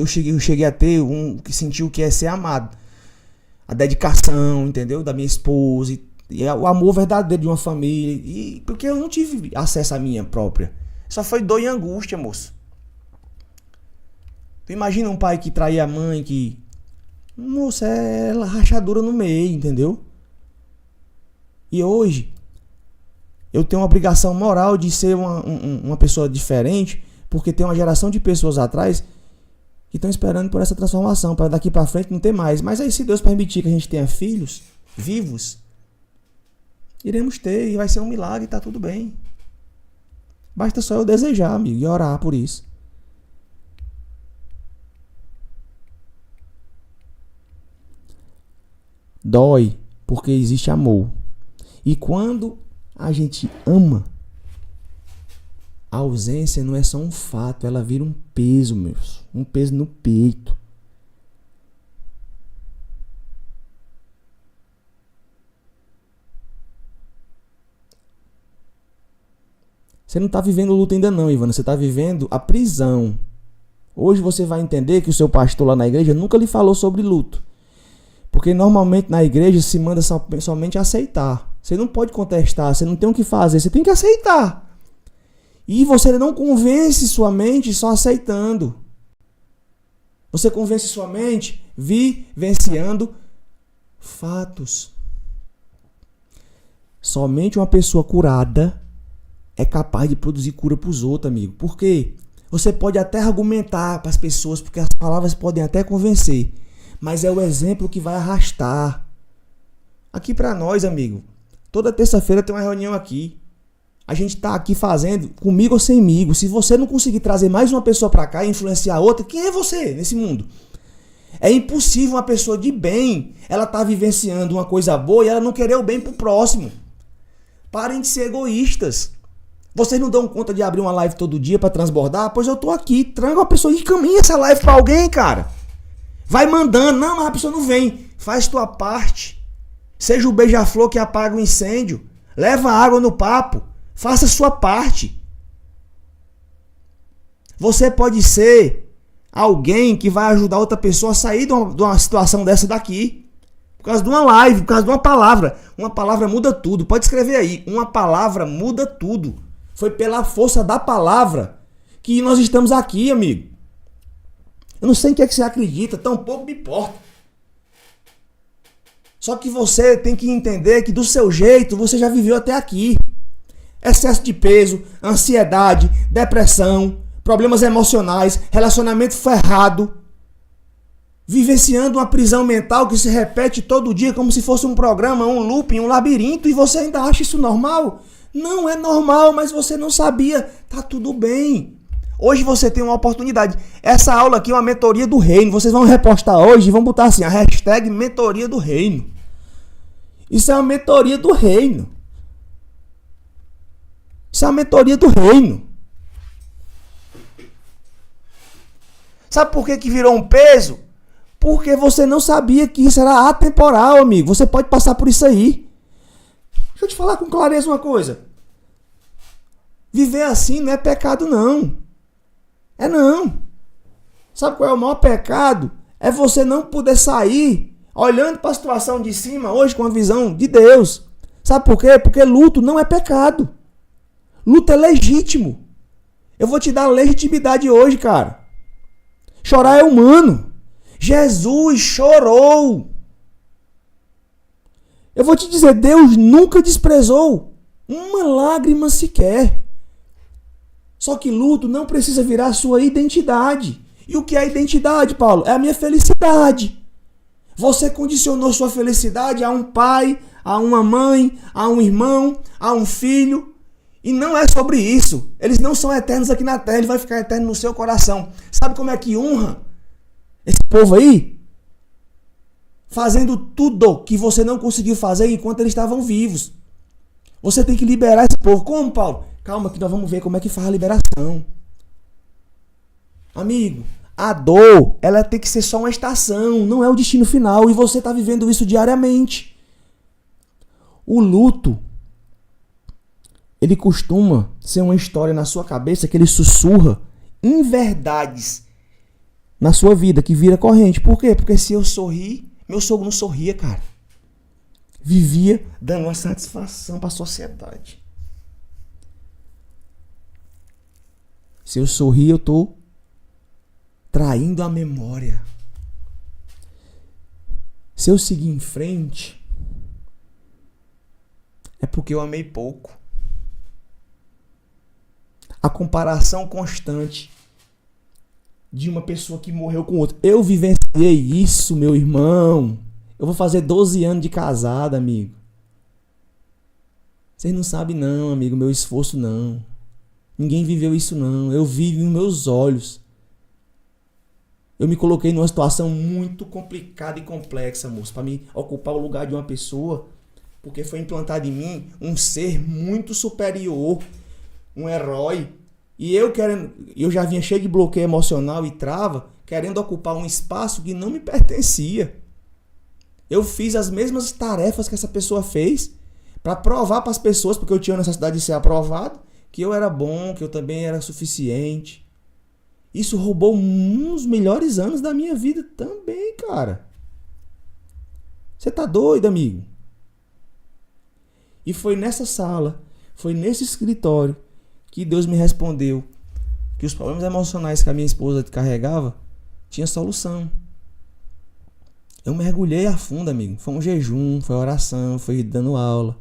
cheguei a ter que sentir o que é ser amado. A dedicação, entendeu? Da minha esposa. E o amor verdadeiro de uma família. E porque eu não tive acesso à minha própria. Só foi dor e angústia, moço. Tu imagina um pai que traía a mãe, que... Moça, é rachadura no meio, entendeu? E hoje... eu tenho uma obrigação moral de ser uma pessoa diferente, porque tem uma geração de pessoas atrás que estão esperando por essa transformação, para daqui para frente não ter mais. Mas aí, se Deus permitir que a gente tenha filhos vivos, iremos ter, e vai ser um milagre, tá tudo bem. Basta só eu desejar, amigo, e orar por isso. Dói, porque existe amor. E quando a gente ama, a ausência não é só um fato, ela vira um peso, meus. Um peso no peito. Você não está vivendo luta ainda não, Ivana. Você está vivendo a prisão. Hoje você vai entender que o seu pastor lá na igreja nunca lhe falou sobre luto. Porque normalmente na igreja se manda somente aceitar. Você não pode contestar, você não tem o que fazer, você tem que aceitar. E você não convence sua mente só aceitando. Você convence sua mente vivenciando fatos. Somente uma pessoa curada é capaz de produzir cura para os outros, amigo. Por quê? Você pode até argumentar para as pessoas, porque as palavras podem até convencer. Mas é o exemplo que vai arrastar. Aqui para nós, amigo. Toda terça-feira tem uma reunião aqui. A gente tá aqui fazendo, comigo ou semigo. Se você não conseguir trazer mais uma pessoa para cá e influenciar outra, quem é você nesse mundo? É impossível uma pessoa de bem, ela tá vivenciando uma coisa boa e ela não querer o bem pro próximo. Parem de ser egoístas. Vocês não dão conta de abrir uma live todo dia para transbordar? Pois eu tô aqui. Traga uma pessoa e caminha essa live para alguém, cara. Vai mandando. Não, mas a pessoa não vem. Faz tua parte. Seja o beija-flor que apaga o incêndio. Leva água no papo. Faça a sua parte. Você pode ser alguém que vai ajudar outra pessoa a sair de uma situação dessa daqui. Por causa de uma live, por causa de uma palavra. Uma palavra muda tudo. Pode escrever aí. Uma palavra muda tudo. Foi pela força da palavra que nós estamos aqui, amigo. Eu não sei em que é que você acredita, tampouco me importa. Só que você tem que entender que do seu jeito você já viveu até aqui. Excesso de peso, ansiedade, depressão, problemas emocionais, relacionamento ferrado. Vivenciando uma prisão mental que se repete todo dia como se fosse um programa, um looping, um labirinto, e você ainda acha isso normal? Não é normal, mas você não sabia. Tá tudo bem. Hoje você tem uma oportunidade. Essa aula aqui é uma mentoria do reino. Vocês vão repostar hoje e vão botar assim, a hashtag mentoria do reino. Isso é uma mentoria do reino. Isso é uma mentoria do reino. Sabe por que virou um peso? Porque você não sabia que isso era atemporal, amigo. Você pode passar por isso aí. Deixa eu te falar com clareza uma coisa. Viver assim não é pecado, não. É não. Sabe qual é o maior pecado? É você não poder sair olhando para a situação de cima hoje com a visão de Deus. Sabe por quê? Porque luto não é pecado. Luto é legítimo. Eu vou te dar legitimidade hoje, cara. Chorar é humano. Jesus chorou. Eu vou te dizer, Deus nunca desprezou uma lágrima sequer. Só que luto não precisa virar sua identidade. E o que é identidade, Paulo? É a minha felicidade. Você condicionou sua felicidade a um pai, a uma mãe, a um irmão, a um filho. E não é sobre isso. Eles não são eternos aqui na terra, ele vai ficar eterno no seu coração. Sabe como é que honra esse povo aí? Fazendo tudo que você não conseguiu fazer enquanto eles estavam vivos. Você tem que liberar esse povo. Como, Paulo? Calma que nós vamos ver como é que faz a liberação. Amigo, a dor, ela tem que ser só uma estação, não é o destino final. E você está vivendo isso diariamente. O luto, ele costuma ser uma história na sua cabeça que ele sussurra inverdades na sua vida, que vira corrente. Por quê? Porque se eu sorrir, meu sogro não sorria, cara. Vivia dando uma satisfação para a sociedade. Se eu sorrir, eu estou traindo a memória. Se eu seguir em frente, é porque eu amei pouco. A comparação constante de uma pessoa que morreu com outra. Eu vivenciei isso, meu irmão. Eu vou fazer 12 anos de casado, amigo. Vocês não sabem não, amigo, meu esforço não. Ninguém viveu isso não. Eu vivo nos meus olhos. Eu me coloquei numa situação muito complicada e complexa, moço, para me ocupar o lugar de uma pessoa, porque foi implantado em mim um ser muito superior, um herói. E eu já vinha cheio de bloqueio emocional e trava, querendo ocupar um espaço que não me pertencia. Eu fiz as mesmas tarefas que essa pessoa fez para provar para as pessoas, porque eu tinha necessidade de ser aprovado, que eu era bom, que eu também era suficiente. Isso roubou uns melhores anos da minha vida também, cara. Você tá doido, amigo? E foi nessa sala, foi nesse escritório que Deus me respondeu que os problemas emocionais que a minha esposa carregava tinha solução. Eu mergulhei a fundo, amigo. Foi um jejum, foi oração, foi dando aula.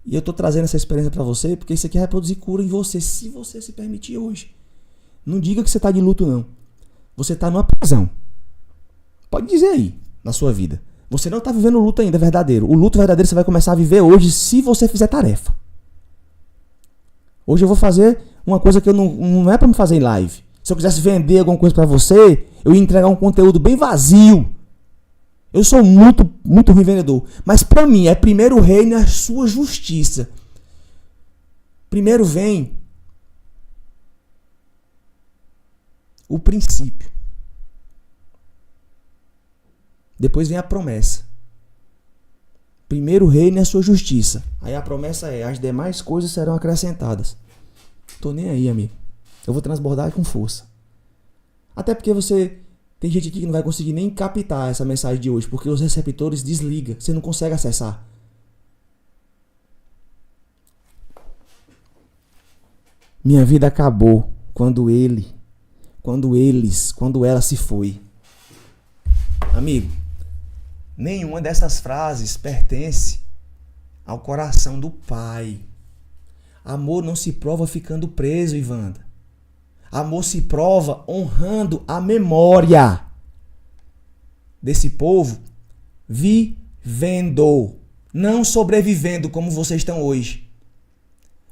E eu tô trazendo essa experiência pra você porque isso aqui vai produzir cura em você, se você se permitir hoje. Não diga que você tá de luto, não. Você tá numa prisão. Pode dizer aí, na sua vida. Você não tá vivendo o luto ainda verdadeiro. O luto verdadeiro você vai começar a viver hoje se você fizer tarefa. Hoje eu vou fazer uma coisa que eu não é pra me fazer em live. Se eu quisesse vender alguma coisa pra você, eu ia entregar um conteúdo bem vazio. Eu sou muito, muito ruim vendedor. Mas pra mim, é primeiro o reino e a sua justiça. Primeiro vem o princípio. Depois vem a promessa. Primeiro o reino e a sua justiça. Aí a promessa é: as demais coisas serão acrescentadas. Tô nem aí, amigo. Eu vou transbordar com força. Até porque tem gente aqui que não vai conseguir nem captar essa mensagem de hoje, porque os receptores desligam. Você não consegue acessar. Minha vida acabou quando ela se foi. Amigo, nenhuma dessas frases pertence ao coração do Pai. Amor não se prova ficando preso, Ivanda. Amor se prova honrando a memória desse povo vivendo, não sobrevivendo como vocês estão hoje.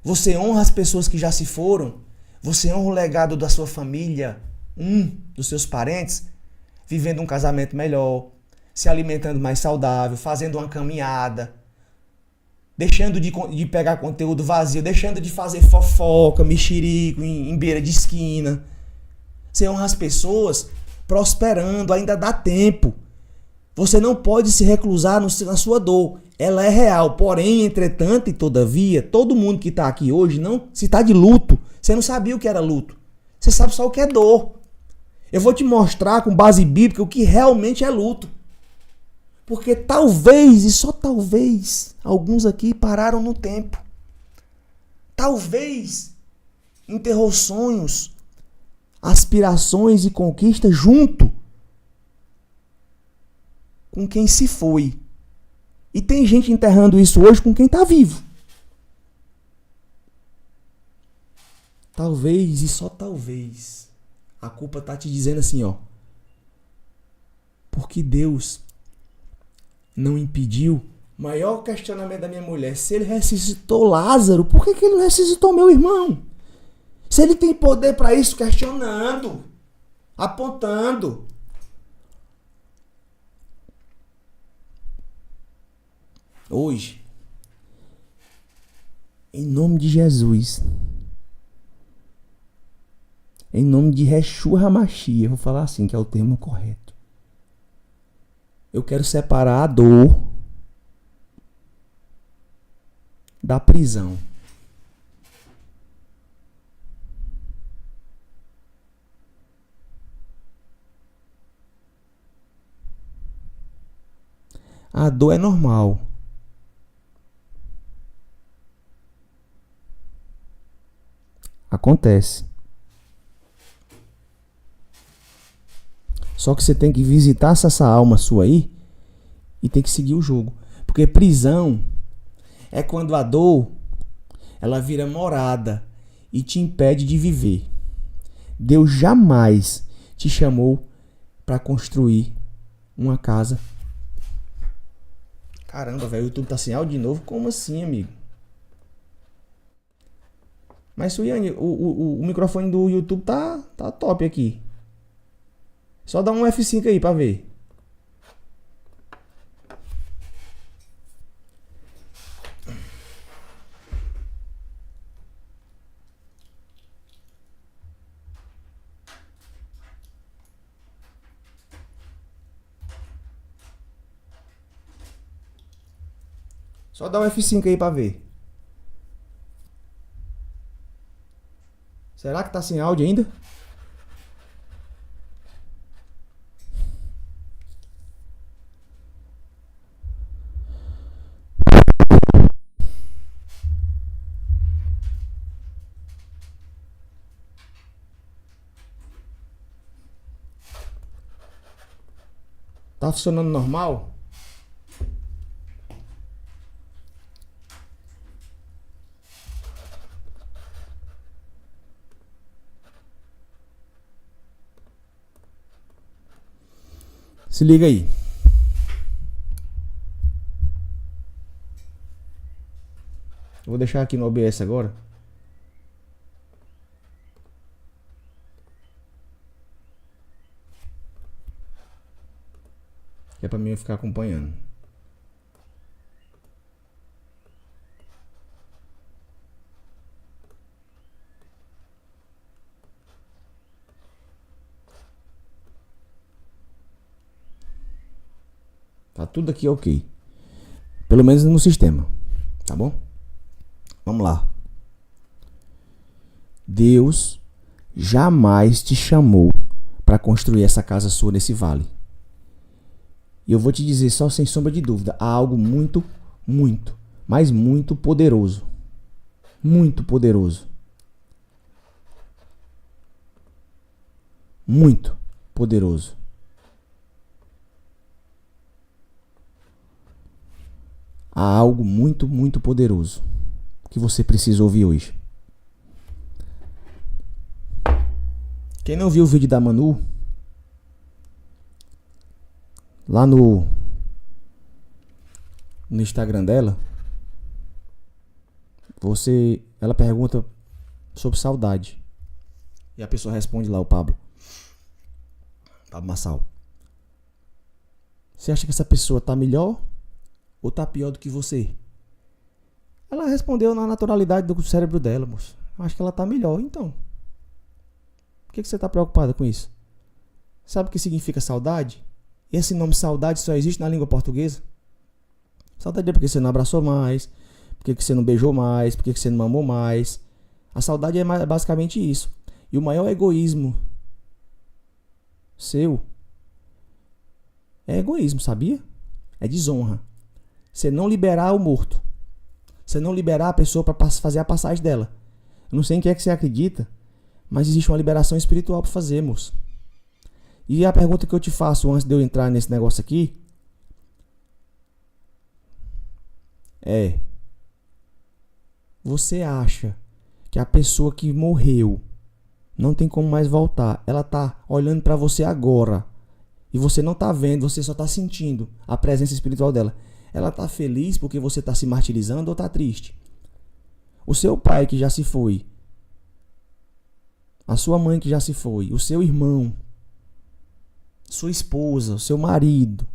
Você honra as pessoas que já se foram. Você honra o legado da sua família, dos seus parentes, vivendo um casamento melhor, se alimentando mais saudável, fazendo uma caminhada, deixando de pegar conteúdo vazio, deixando de fazer fofoca, mexerico em beira de esquina. Você honra as pessoas prosperando, ainda dá tempo. Você não pode se reclusar na sua dor. Ela é real, porém, entretanto e todavia, todo mundo que está aqui hoje, se está de luto, você não sabia o que era luto. Você sabe só o que é dor. Eu vou te mostrar com base bíblica o que realmente é luto. Porque talvez, e só talvez, alguns aqui pararam no tempo. Talvez enterrou sonhos, aspirações e conquistas junto com quem se foi. E tem gente enterrando isso hoje com quem está vivo. Talvez, e só talvez, a culpa está te dizendo assim, ó. Porque Deus não impediu. Maior questionamento da minha mulher: se ele ressuscitou Lázaro, por que ele não ressuscitou meu irmão? Se ele tem poder para isso, questionando, apontando. Hoje, em nome de Jesus, em nome de Yeshua HaMashiach, eu vou falar assim, que é o termo correto. Eu quero separar a dor da prisão. A dor é normal. Acontece. Só que você tem que visitar essa alma sua aí e tem que seguir o jogo. Porque prisão é quando a dor ela vira morada e te impede de viver. Deus jamais te chamou para construir uma casa. Caramba, velho, o YouTube tá sem áudio de novo? Como assim, amigo? Mas, Suiane, o microfone do YouTube tá top aqui. Só dá um F5 aí pra ver. Só dá um F5 aí pra ver. Será que tá sem áudio ainda? Tá funcionando normal? Se liga aí. Eu vou deixar aqui no OBS agora. Que é pra mim eu ficar acompanhando. Tá tudo aqui ok. Pelo menos no sistema. Tá bom? Vamos lá. Deus jamais te chamou para construir essa casa sua nesse vale. E eu vou te dizer só sem sombra de dúvida, há algo muito, muito, mas muito poderoso. Muito poderoso. Muito poderoso. Há algo muito, muito poderoso que você precisa ouvir hoje. Quem não viu o vídeo da Manu, lá no Instagram dela, ela pergunta sobre saudade. E a pessoa responde lá, o Pablo Massal. Você acha que essa pessoa tá melhor ou tá pior do que você? Ela respondeu na naturalidade do cérebro dela, moço. Acho que ela tá melhor, então. Por que você tá preocupada com isso? Sabe o que significa saudade? Esse nome saudade só existe na língua portuguesa. Saudade é porque você não abraçou mais, porque você não beijou mais, porque você não mamou mais. A saudade é basicamente isso. E o maior egoísmo seu é egoísmo, sabia? É desonra. Você não liberar o morto. Você não liberar a pessoa para fazer a passagem dela. Eu não sei em que é que você acredita, mas existe uma liberação espiritual para fazer, moço. E a pergunta que eu te faço antes de eu entrar nesse negócio aqui é: você acha que a pessoa que morreu não tem como mais voltar? Ela tá olhando para você agora e você não tá vendo, você só tá sentindo a presença espiritual dela. Ela tá feliz porque você tá se martirizando ou tá triste? O seu pai que já se foi, a sua mãe que já se foi, o seu irmão, sua esposa, o seu marido,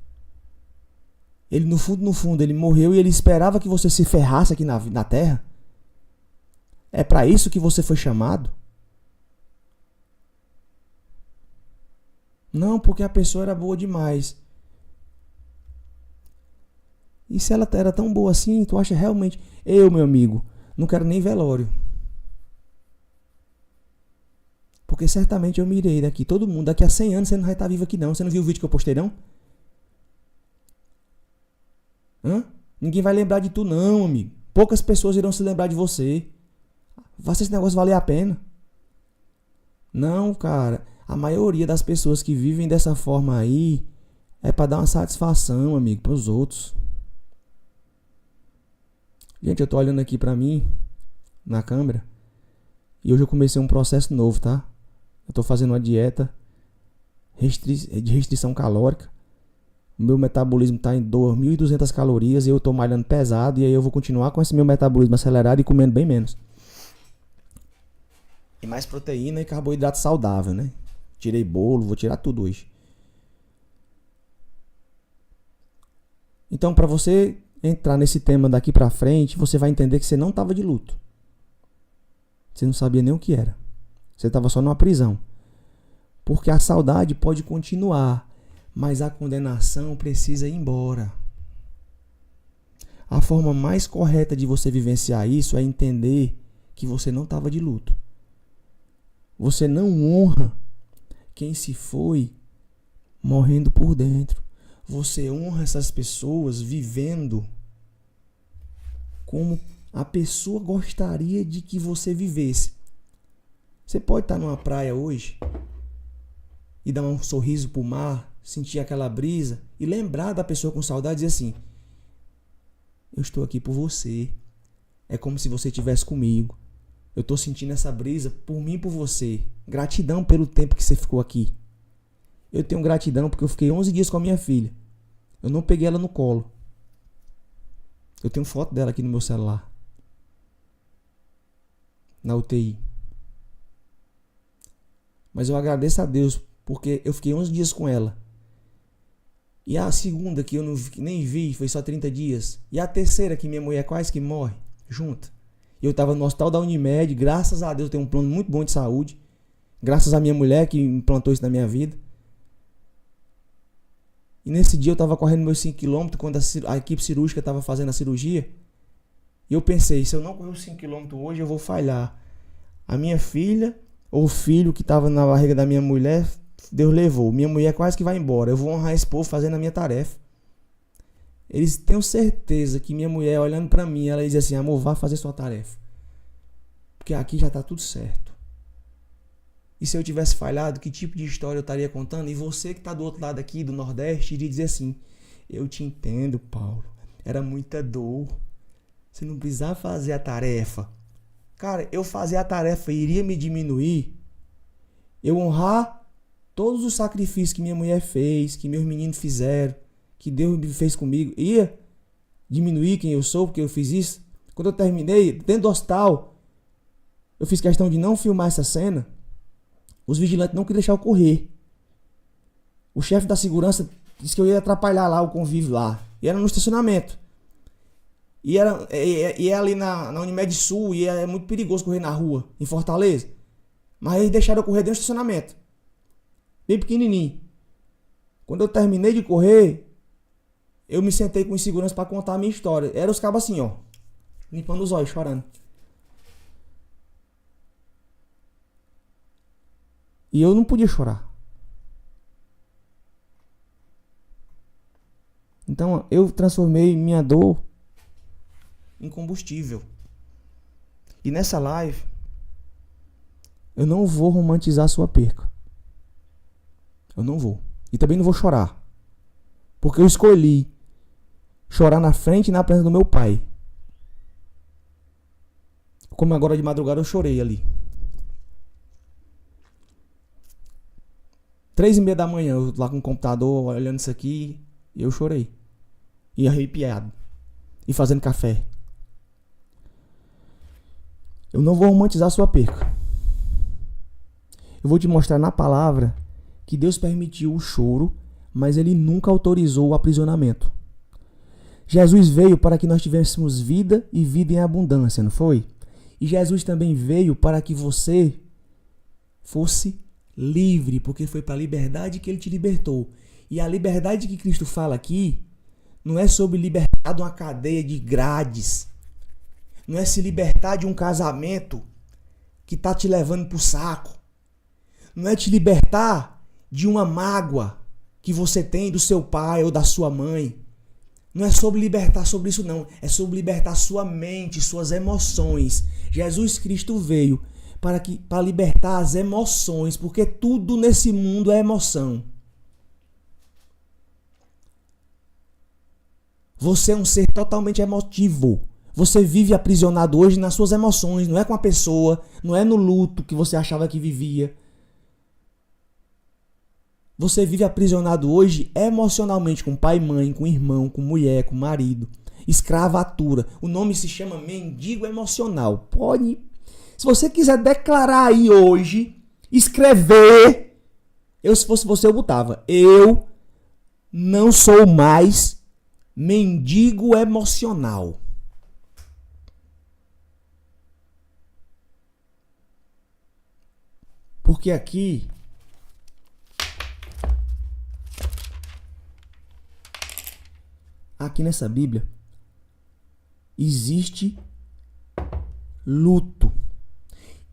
ele no fundo, ele morreu e ele esperava que você se ferrasse aqui na terra? É para isso que você foi chamado? Não, porque a pessoa era boa demais. E se ela era tão boa assim, tu acha realmente... Eu, meu amigo, não quero nem velório. Porque certamente eu me irei daqui. Todo mundo, daqui a 100 anos você não vai estar vivo aqui não. Você não viu o vídeo que eu postei não? Hã? Ninguém vai lembrar de tu não, amigo. Poucas pessoas irão se lembrar de você. Faça esse negócio valer a pena. Não, cara. A maioria das pessoas que vivem dessa forma aí é pra dar uma satisfação, amigo, pros outros. Gente, eu tô olhando aqui pra mim, na câmera, e hoje eu comecei um processo novo, tá? Eu tô fazendo uma dieta de restrição calórica. O meu metabolismo tá em 2.200 calorias e eu tô malhando pesado, e aí eu vou continuar com esse meu metabolismo acelerado e comendo bem menos. E mais proteína e carboidrato saudável, né? Tirei bolo, vou tirar tudo hoje. Então, pra você entrar nesse tema daqui pra frente, você vai entender que você não tava de luto. Você não sabia nem o que era. Você tava só numa prisão. Porque a saudade pode continuar, mas a condenação precisa ir embora. A forma mais correta de você vivenciar isso é entender que você não estava de luto. Você não honra quem se foi morrendo por dentro. Você honra essas pessoas vivendo como a pessoa gostaria de que você vivesse. Você pode estar numa praia hoje e dar um sorriso pro mar, sentir aquela brisa e lembrar da pessoa com saudade e dizer assim: eu estou aqui por você. É como se você estivesse comigo. Eu estou sentindo essa brisa por mim e por você. Gratidão pelo tempo que você ficou aqui. Eu tenho gratidão porque eu fiquei 11 dias com a minha filha. Eu não peguei ela no colo. Eu tenho foto dela aqui no meu celular. Na UTI. Mas eu agradeço a Deus porque eu fiquei 11 dias com ela. E a segunda que eu nem vi foi só 30 dias. E a terceira que minha mulher quase que morre junto. E eu estava no hospital da Unimed. Graças a Deus eu tenho um plano muito bom de saúde. Graças à minha mulher que implantou isso na minha vida. E nesse dia eu estava correndo meus 5 km quando a equipe cirúrgica estava fazendo a cirurgia. E eu pensei, se eu não correr os 5 km hoje eu vou falhar. A minha filha ou o filho que estava na barriga da minha mulher, Deus levou. Minha mulher quase que vai embora. Eu vou honrar esse povo fazendo a minha tarefa. Eles têm certeza que minha mulher olhando para mim, ela diz assim: amor, vá fazer sua tarefa. Porque aqui já está tudo certo. E se eu tivesse falhado, que tipo de história eu estaria contando? E você que está do outro lado aqui, do Nordeste, iria dizer assim: eu te entendo, Paulo. Era muita dor. Você não precisava fazer a tarefa. Cara, eu fazer a tarefa iria me diminuir. Eu honrar todos os sacrifícios que minha mulher fez, que meus meninos fizeram, que Deus fez comigo, ia diminuir quem eu sou porque eu fiz isso. Quando eu terminei, dentro do hospital, eu fiz questão de não filmar essa cena. Os vigilantes não queriam deixar eu correr. O chefe da segurança disse que eu ia atrapalhar lá o convívio lá. E era no estacionamento. E é ali na Unimed Sul, e é muito perigoso correr na rua, em Fortaleza. Mas eles deixaram eu correr dentro do estacionamento. Bem pequenininho. Quando eu terminei de correr, eu me sentei com insegurança para contar a minha história. Era os cabos assim, ó, limpando os olhos, chorando. E eu não podia chorar. Então eu transformei minha dor em combustível. E nessa live, eu não vou romantizar a sua perca. Eu não vou. E também não vou chorar. Porque eu escolhi chorar na frente e na presença do meu pai. Como agora de madrugada eu chorei ali. 3h30 da manhã, eu lá com o computador, olhando isso aqui, e eu chorei. E arrepiado. E fazendo café. Eu não vou romantizar a sua perca. Eu vou te mostrar na palavra que Deus permitiu o choro, mas Ele nunca autorizou o aprisionamento. Jesus veio para que nós tivéssemos vida e vida em abundância, não foi? E Jesus também veio para que você fosse livre, porque foi para a liberdade que Ele te libertou. E a liberdade que Cristo fala aqui não é sobre libertar de uma cadeia de grades. Não é se libertar de um casamento que está te levando para o saco. Não é te libertar de uma mágoa que você tem do seu pai ou da sua mãe. Não é sobre libertar sobre isso não, é sobre libertar sua mente, suas emoções. Jesus Cristo veio para libertar as emoções, porque tudo nesse mundo é emoção. Você é um ser totalmente emotivo. Você vive aprisionado hoje nas suas emoções, não é com a pessoa, não é no luto que você achava que vivia. Você vive aprisionado hoje emocionalmente com pai e mãe, com irmão, com mulher, com marido. Escravatura. O nome se chama mendigo emocional. Pode, se você quiser declarar aí hoje, escrever, se fosse você eu botava, eu não sou mais mendigo emocional. Porque aqui nessa Bíblia existe luto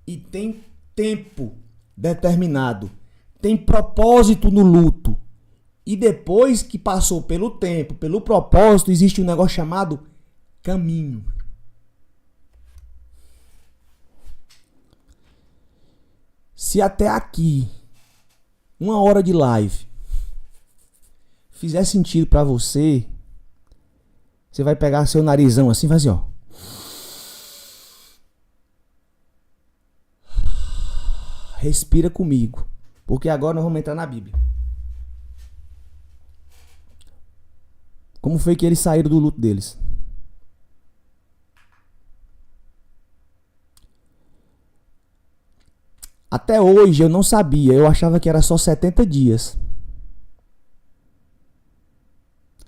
e tem tempo determinado, tem propósito no luto. E depois que passou pelo tempo, pelo propósito, existe um negócio chamado caminho. Se até aqui, 1 hora de live, fizer sentido pra você, você vai pegar seu narizão assim e vai assim, ó. Respira comigo, porque agora nós vamos entrar na Bíblia. Como foi que eles saíram do luto deles? Até hoje eu não sabia, eu achava que era só 70 dias.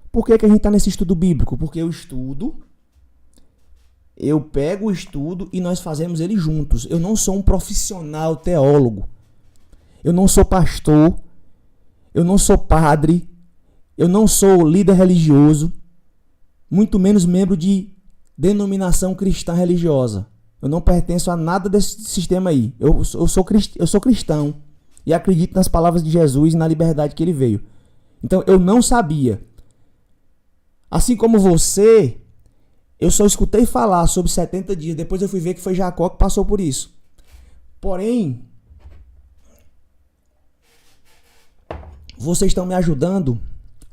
Por que a gente está nesse estudo bíblico? Porque eu pego o estudo e nós fazemos ele juntos. Eu não sou um profissional teólogo. Eu não sou pastor. Eu não sou padre. Eu não sou líder religioso. Muito menos membro de denominação cristã religiosa. Eu não pertenço a nada desse sistema aí. Eu sou cristão e acredito nas palavras de Jesus e na liberdade que ele veio. Então eu não sabia. Assim como você, eu só escutei falar sobre 70 dias. Depois eu fui ver que foi Jacó que passou por isso. Porém, vocês estão me ajudando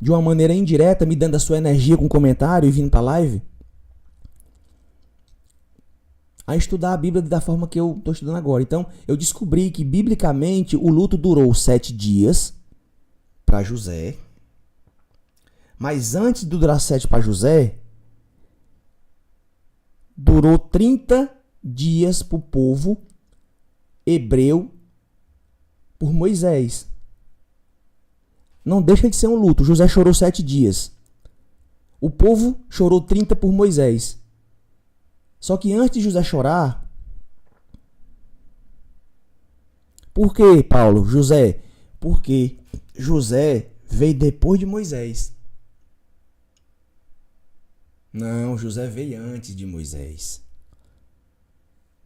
de uma maneira indireta, me dando a sua energia com comentário e vindo para a live, a estudar a Bíblia da forma que eu estou estudando agora. Então, eu descobri que, biblicamente, o luto durou 7 dias para José. Mas antes de durar 7 para José, durou 30 dias para o povo hebreu por Moisés. Não deixa de ser um luto. José chorou 7 dias. O povo chorou 30 por Moisés. Só que antes de José chorar... Por que, Paulo? José? Porque José veio depois de Moisés. Não, José veio antes de Moisés.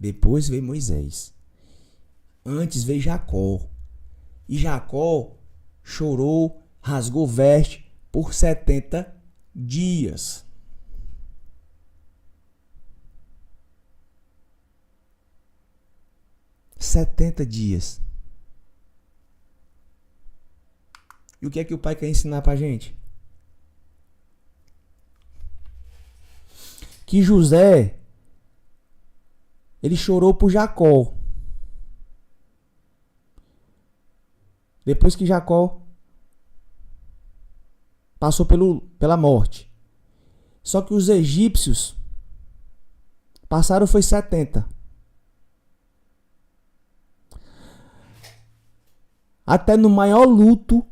Depois veio Moisés. Antes veio Jacó. E Jacó chorou, rasgou veste por 70 dias. Setenta dias. E o que é que o pai quer ensinar pra gente? Que José, ele chorou por Jacó. Depois que Jacó passou pela morte. Só que os egípcios passaram foi 70. Até no maior luto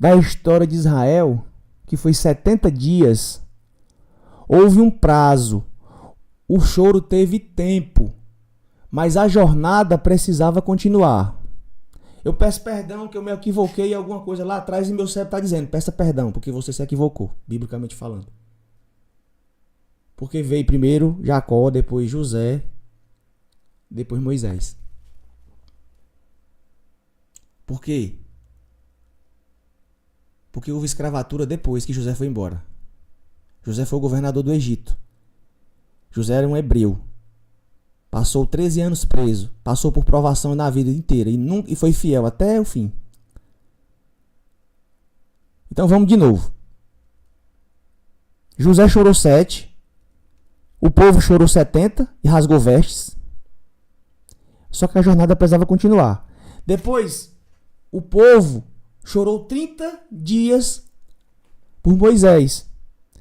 da história de Israel, que foi 70 dias, houve um prazo. O choro teve tempo, mas a jornada precisava continuar. Eu peço perdão que eu me equivoquei em alguma coisa lá atrás e meu cérebro está dizendo, peça perdão, porque você se equivocou, biblicamente falando. Porque veio primeiro Jacó, depois José, depois Moisés. Por quê? Porque houve escravatura depois que José foi embora. José foi o governador do Egito. José era um hebreu. Passou 13 anos preso. Passou por provação na vida inteira. E foi fiel até o fim. Então vamos de novo. José chorou 7. O povo chorou 70 e rasgou vestes. Só que a jornada precisava continuar. Depois, o povo chorou 30 dias por Moisés.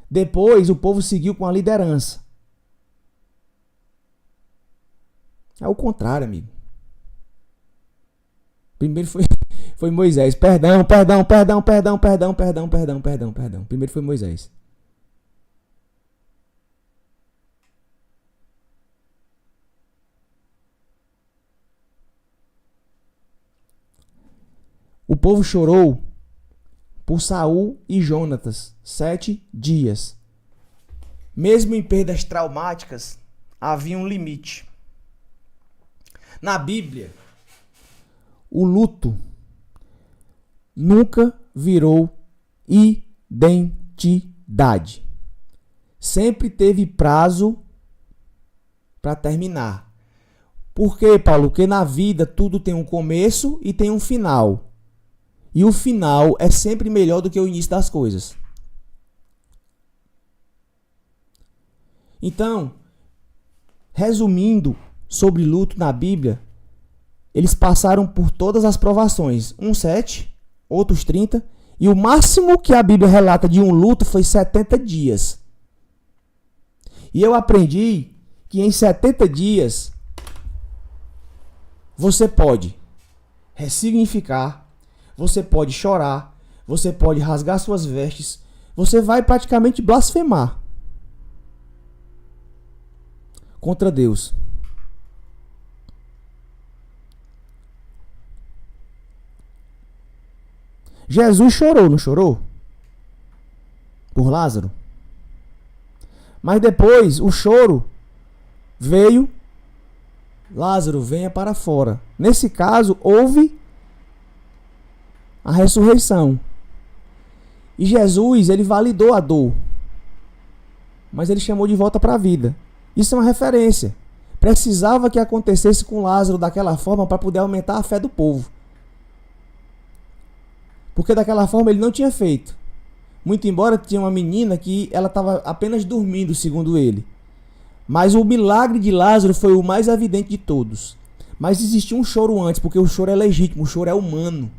Depois, o povo seguiu com a liderança. É o contrário, amigo. Primeiro foi Moisés. Perdão. Primeiro foi Moisés. O povo chorou por Saul e Jonatas 7 dias. Mesmo em perdas traumáticas, havia um limite. Na Bíblia, o luto nunca virou identidade. Sempre teve prazo para terminar. Por quê, Paulo? Porque na vida tudo tem um começo e tem um final. E o final é sempre melhor do que o início das coisas. Então, resumindo sobre luto na Bíblia, eles passaram por todas as provações. Uns 7, outros 30. E o máximo que a Bíblia relata de um luto foi 70 dias. E eu aprendi que em 70 dias você pode ressignificar, você pode chorar, você pode rasgar suas vestes, você vai praticamente blasfemar contra Deus. Jesus chorou, não chorou? Por Lázaro. Mas depois o choro veio, Lázaro, venha para fora. Nesse caso, houve a ressurreição. E Jesus, ele validou a dor. Mas ele chamou de volta para a vida. Isso é uma referência. Precisava que acontecesse com Lázaro daquela forma para poder aumentar a fé do povo. Porque daquela forma ele não tinha feito. Muito embora tinha uma menina que ela estava apenas dormindo, segundo ele. Mas o milagre de Lázaro foi o mais evidente de todos. Mas existia um choro antes, porque o choro é legítimo, o choro é humano.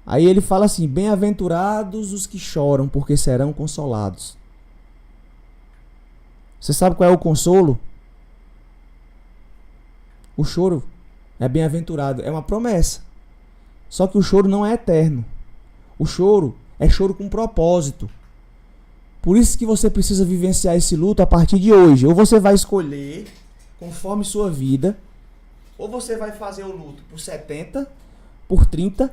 Aí ele fala assim: bem-aventurados os que choram, porque serão consolados. Você sabe qual é o consolo? O choro é bem-aventurado, é uma promessa. Só que o choro não é eterno. O choro é choro com propósito. Por isso que você precisa vivenciar esse luto a partir de hoje. Ou você vai escolher, conforme sua vida, ou você vai fazer o luto por 70, por 30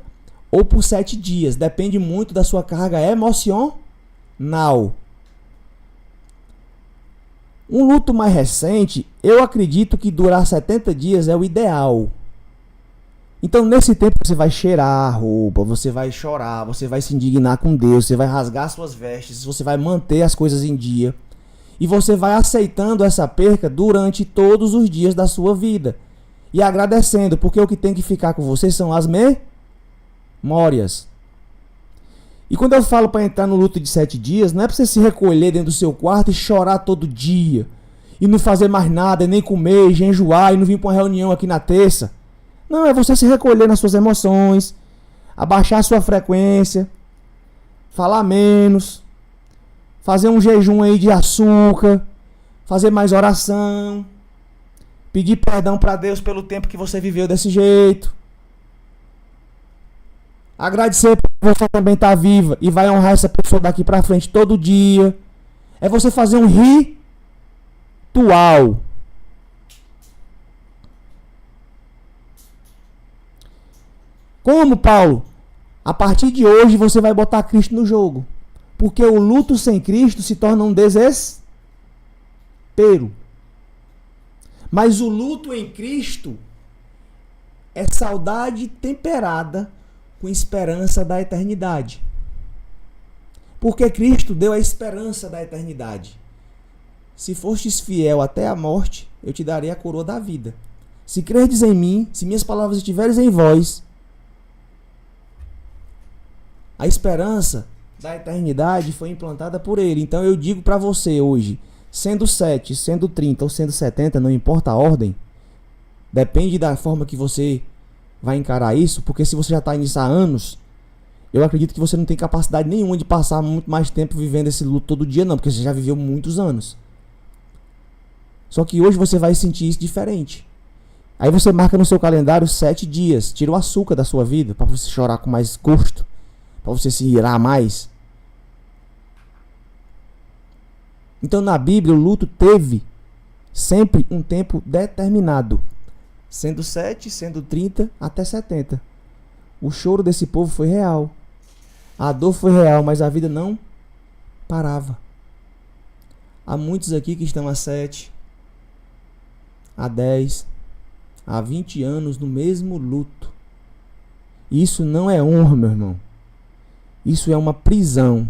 ou por 7 dias. Depende muito da sua carga emocional. Um luto mais recente, eu acredito que durar 70 dias é o ideal. Então, nesse tempo, você vai cheirar a roupa, você vai chorar, você vai se indignar com Deus, você vai rasgar suas vestes, você vai manter as coisas em dia. E você vai aceitando essa perca durante todos os dias da sua vida. E agradecendo, porque o que tem que ficar com você são as memórias. E quando eu falo para entrar no luto de 7 dias, não é para você se recolher dentro do seu quarto e chorar todo dia. E não fazer mais nada, e nem comer, e jejuar, e não vir para uma reunião aqui na terça. Não, é você se recolher nas suas emoções, abaixar a sua frequência, falar menos, fazer um jejum aí de açúcar, fazer mais oração, pedir perdão para Deus pelo tempo que você viveu desse jeito. Agradecer por você também estar viva e vai honrar essa pessoa daqui para frente todo dia. É você fazer um ritual. Como, Paulo? A partir de hoje você vai botar Cristo no jogo. Porque o luto sem Cristo se torna um desespero. Mas o luto em Cristo é saudade temperada com esperança da eternidade. Porque Cristo deu a esperança da eternidade. Se fostes fiel até a morte, eu te darei a coroa da vida. Se crerdes em mim, se minhas palavras estiveres em vós, a esperança da eternidade foi implantada por ele. Então eu digo para você hoje, sendo 7, sendo 30 ou sendo 70, não importa a ordem, depende da forma que você vai encarar isso, porque se você já está nisso há anos, eu acredito que você não tem capacidade nenhuma de passar muito mais tempo vivendo esse luto todo dia, não, porque você já viveu muitos anos. Só que hoje você vai sentir isso diferente. Aí você marca no seu calendário 7 dias, tira o açúcar da sua vida, para você chorar com mais gosto, para você se irar mais. Então na Bíblia o luto teve sempre um tempo determinado, sendo 7, sendo 30 até 70. O choro desse povo foi real, a dor foi real, mas a vida não parava. Há muitos aqui que estão há 7, há 10, há 20 anos no mesmo luto. Isso não é honra, meu irmão. Isso é uma prisão.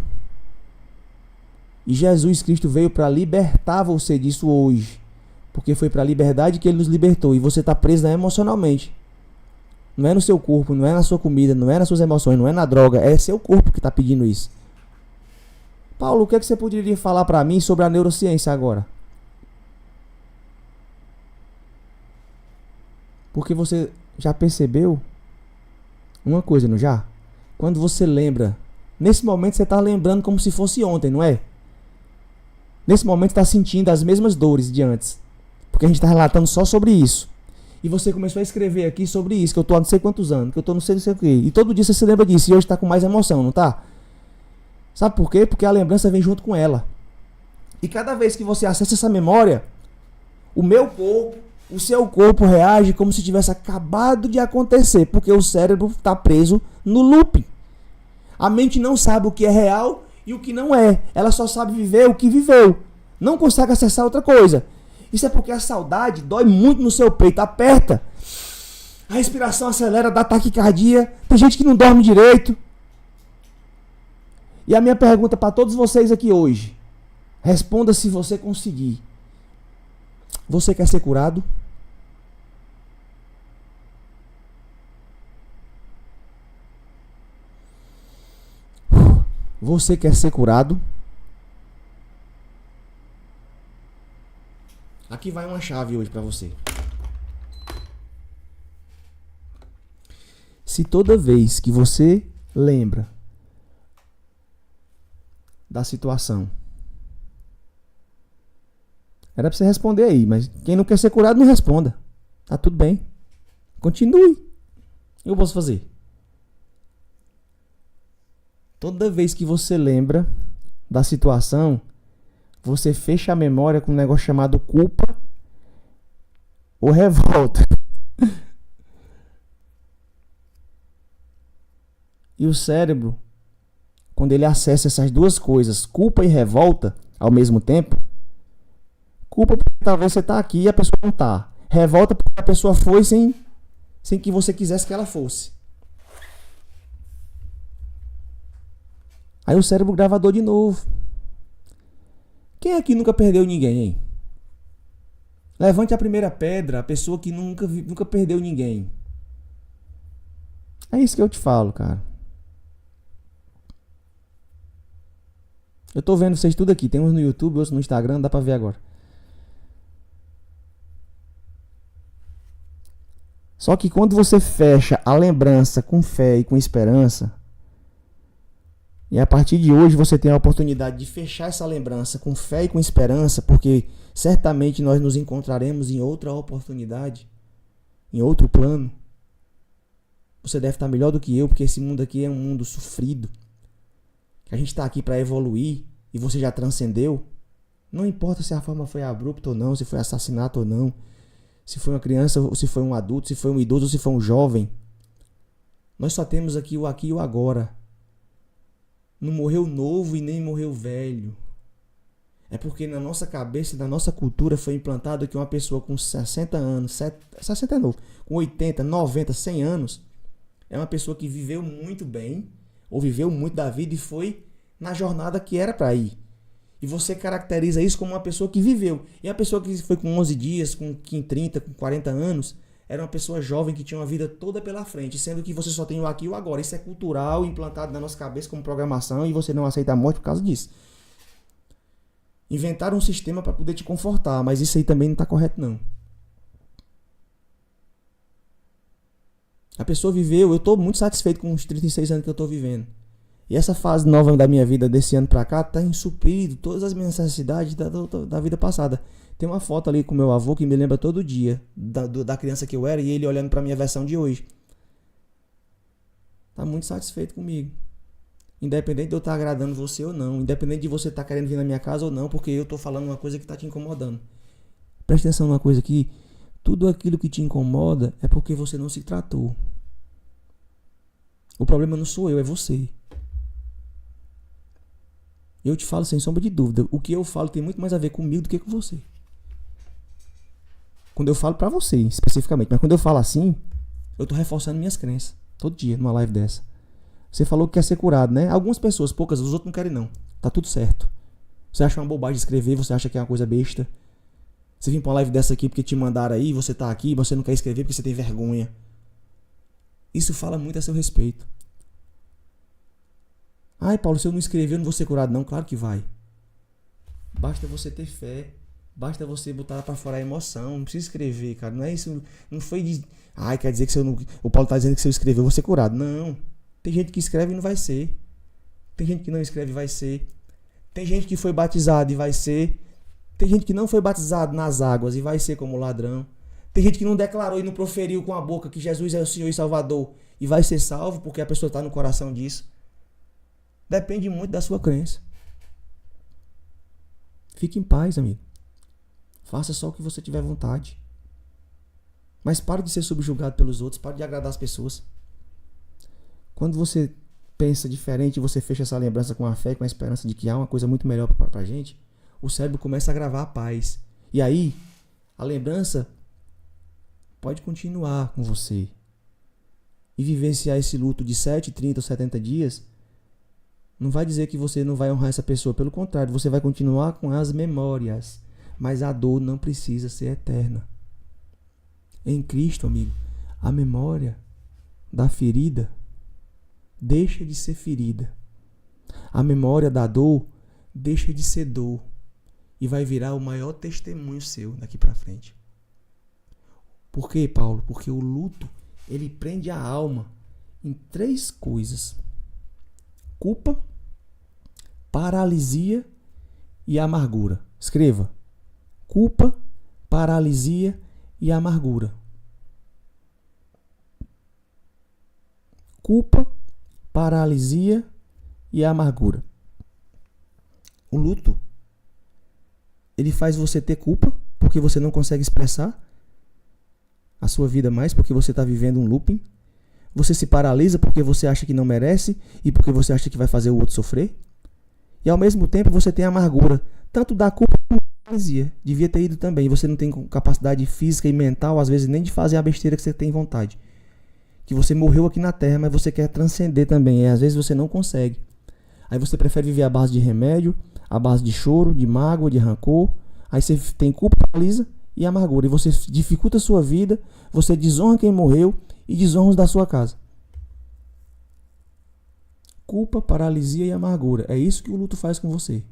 E Jesus Cristo veio para libertar você disso hoje. Porque foi para a liberdade que ele nos libertou. E você está preso emocionalmente. Não é no seu corpo, não é na sua comida, não é nas suas emoções, não é na droga. É seu corpo que está pedindo isso. Paulo, o que é que você poderia falar para mim sobre a neurociência agora? Porque você já percebeu uma coisa, não já? Quando você lembra, nesse momento você está lembrando como se fosse ontem, não é? Nesse momento você está sentindo as mesmas dores de antes. Porque a gente está relatando só sobre isso. E você começou a escrever aqui sobre isso, que eu estou há não sei quantos anos, que eu estou não sei o que. E todo dia você se lembra disso, e hoje está com mais emoção, não está? Sabe por quê? Porque a lembrança vem junto com ela. E cada vez que você acessa essa memória, o meu corpo, o seu corpo reage como se tivesse acabado de acontecer, porque o cérebro está preso no looping. A mente não sabe o que é real e o que não é. Ela só sabe viver o que viveu. Não consegue acessar outra coisa. Isso é porque a saudade dói muito no seu peito, aperta. A respiração acelera, dá taquicardia. Tem gente que não dorme direito. E a minha pergunta para todos vocês aqui hoje, responda se você conseguir. Você quer ser curado? Você quer ser curado? Aqui vai uma chave hoje para você. Se toda vez que você lembra da situação, era para você responder aí, mas quem não quer ser curado não responda. Tá tudo bem. Continue. O que eu posso fazer? Toda vez que você lembra da situação, você fecha a memória com um negócio chamado culpa ou revolta. E o cérebro, quando ele acessa essas duas coisas, culpa e revolta, ao mesmo tempo, culpa porque talvez você está aqui e a pessoa não está. Revolta porque a pessoa foi sem que você quisesse que ela fosse. Aí o cérebro gravador de novo. Quem aqui nunca perdeu ninguém, hein? Levante a primeira pedra, a pessoa que nunca perdeu ninguém. É isso que eu te falo, cara. Eu tô vendo vocês tudo aqui. Tem uns no YouTube, outros no Instagram, dá pra ver agora. Só que quando você fecha a lembrança com fé e com esperança, e a partir de hoje você tem a oportunidade de fechar essa lembrança com fé e com esperança, porque certamente nós nos encontraremos em outra oportunidade, em outro plano. Você deve estar melhor do que eu, porque esse mundo aqui é um mundo sofrido. A gente está aqui para evoluir e você já transcendeu. Não importa se a forma foi abrupta ou não, se foi assassinato ou não, se foi uma criança ou se foi um adulto, se foi um idoso ou se foi um jovem. Nós só temos aqui e o agora. Não morreu novo e nem morreu velho. É porque na nossa cabeça, na nossa cultura foi implantado que uma pessoa com 60 anos, 60 é novo, com 80, 90, 100 anos, é uma pessoa que viveu muito bem, ou viveu muito da vida e foi na jornada que era para ir. E você caracteriza isso como uma pessoa que viveu. E a pessoa que foi com 11 dias, com 30, com 40 anos, era uma pessoa jovem que tinha uma vida toda pela frente, sendo que você só tem o aqui e o agora. Isso é cultural, implantado na nossa cabeça como programação, e você não aceita a morte por causa disso. Inventaram um sistema para poder te confortar, mas isso aí também não está correto, não. A pessoa viveu, eu estou muito satisfeito com os 36 anos que eu estou vivendo. E essa fase nova da minha vida, desse ano pra cá, tá suprido todas as minhas necessidades da vida passada. Tem uma foto ali com meu avô que me lembra todo dia da criança que eu era e ele olhando pra minha versão de hoje. Tá muito satisfeito comigo. Independente de eu estar agradando você ou não. Independente de você estar querendo vir na minha casa ou não, porque eu tô falando uma coisa que tá te incomodando. Presta atenção numa coisa aqui. Tudo aquilo que te incomoda é porque você não se tratou. O problema não sou eu, é você. Eu te falo sem sombra de dúvida. O que eu falo tem muito mais a ver comigo do que com você. Quando eu falo pra você, especificamente. Mas quando eu falo assim, eu tô reforçando minhas crenças. Todo dia, numa live dessa. Você falou que quer ser curado, né? Algumas pessoas, poucas, os outros não querem não. Tá tudo certo. Você acha uma bobagem escrever, você acha que é uma coisa besta. Você vem pra uma live dessa aqui porque te mandaram aí, você tá aqui, você não quer escrever porque você tem vergonha. Isso fala muito a seu respeito. Ai, Paulo, se eu não escrever, eu não vou ser curado. Não, claro que vai. Basta você ter fé. Basta você botar pra fora a emoção. Não precisa escrever, cara. Não é isso. Não foi de... Ai, quer dizer que se eu não... O Paulo tá dizendo que se eu escrever, eu vou ser curado. Não. Tem gente que escreve e não vai ser. Tem gente que não escreve e vai ser. Tem gente que foi batizado e vai ser. Tem gente que não foi batizado nas águas e vai ser como ladrão. Tem gente que não declarou e não proferiu com a boca que Jesus é o Senhor e Salvador e vai ser salvo porque a pessoa está no coração disso. Depende muito da sua crença. Fique em paz, amigo. Faça só o que você tiver vontade. Mas pare de ser subjugado pelos outros. Pare de agradar as pessoas. Quando você pensa diferente, você fecha essa lembrança com a fé, com a esperança de que há uma coisa muito melhor pra gente, o cérebro começa a gravar a paz. E aí, a lembrança pode continuar com você. E vivenciar esse luto de 7, 30 ou 70 dias não vai dizer que você não vai honrar essa pessoa. Pelo contrário, você vai continuar com as memórias. Mas a dor não precisa ser eterna. Em Cristo, amigo, a memória da ferida deixa de ser ferida. A memória da dor deixa de ser dor. E vai virar o maior testemunho seu daqui para frente. Por quê, Paulo? Porque o luto, ele prende a alma em 3 coisas. Culpa, paralisia e amargura. Escreva. Culpa, paralisia e amargura. Culpa, paralisia e amargura. O luto, ele faz você ter culpa porque você não consegue expressar a sua vida mais, porque você está vivendo um looping. Você se paralisa porque você acha que não merece e porque você acha que vai fazer o outro sofrer. E ao mesmo tempo você tem amargura, tanto da culpa como da paralisia. Devia ter ido também. Você não tem capacidade física e mental, às vezes, nem de fazer a besteira que você tem vontade. Que você morreu aqui na Terra, mas você quer transcender também. E às vezes você não consegue. Aí você prefere viver à base de remédio, à base de choro, de mágoa, de rancor. Aí você tem culpa, paralisa e amargura. E você dificulta a sua vida, você desonra quem morreu e desonra os da sua casa. Culpa, paralisia e amargura. É isso que o luto faz com você.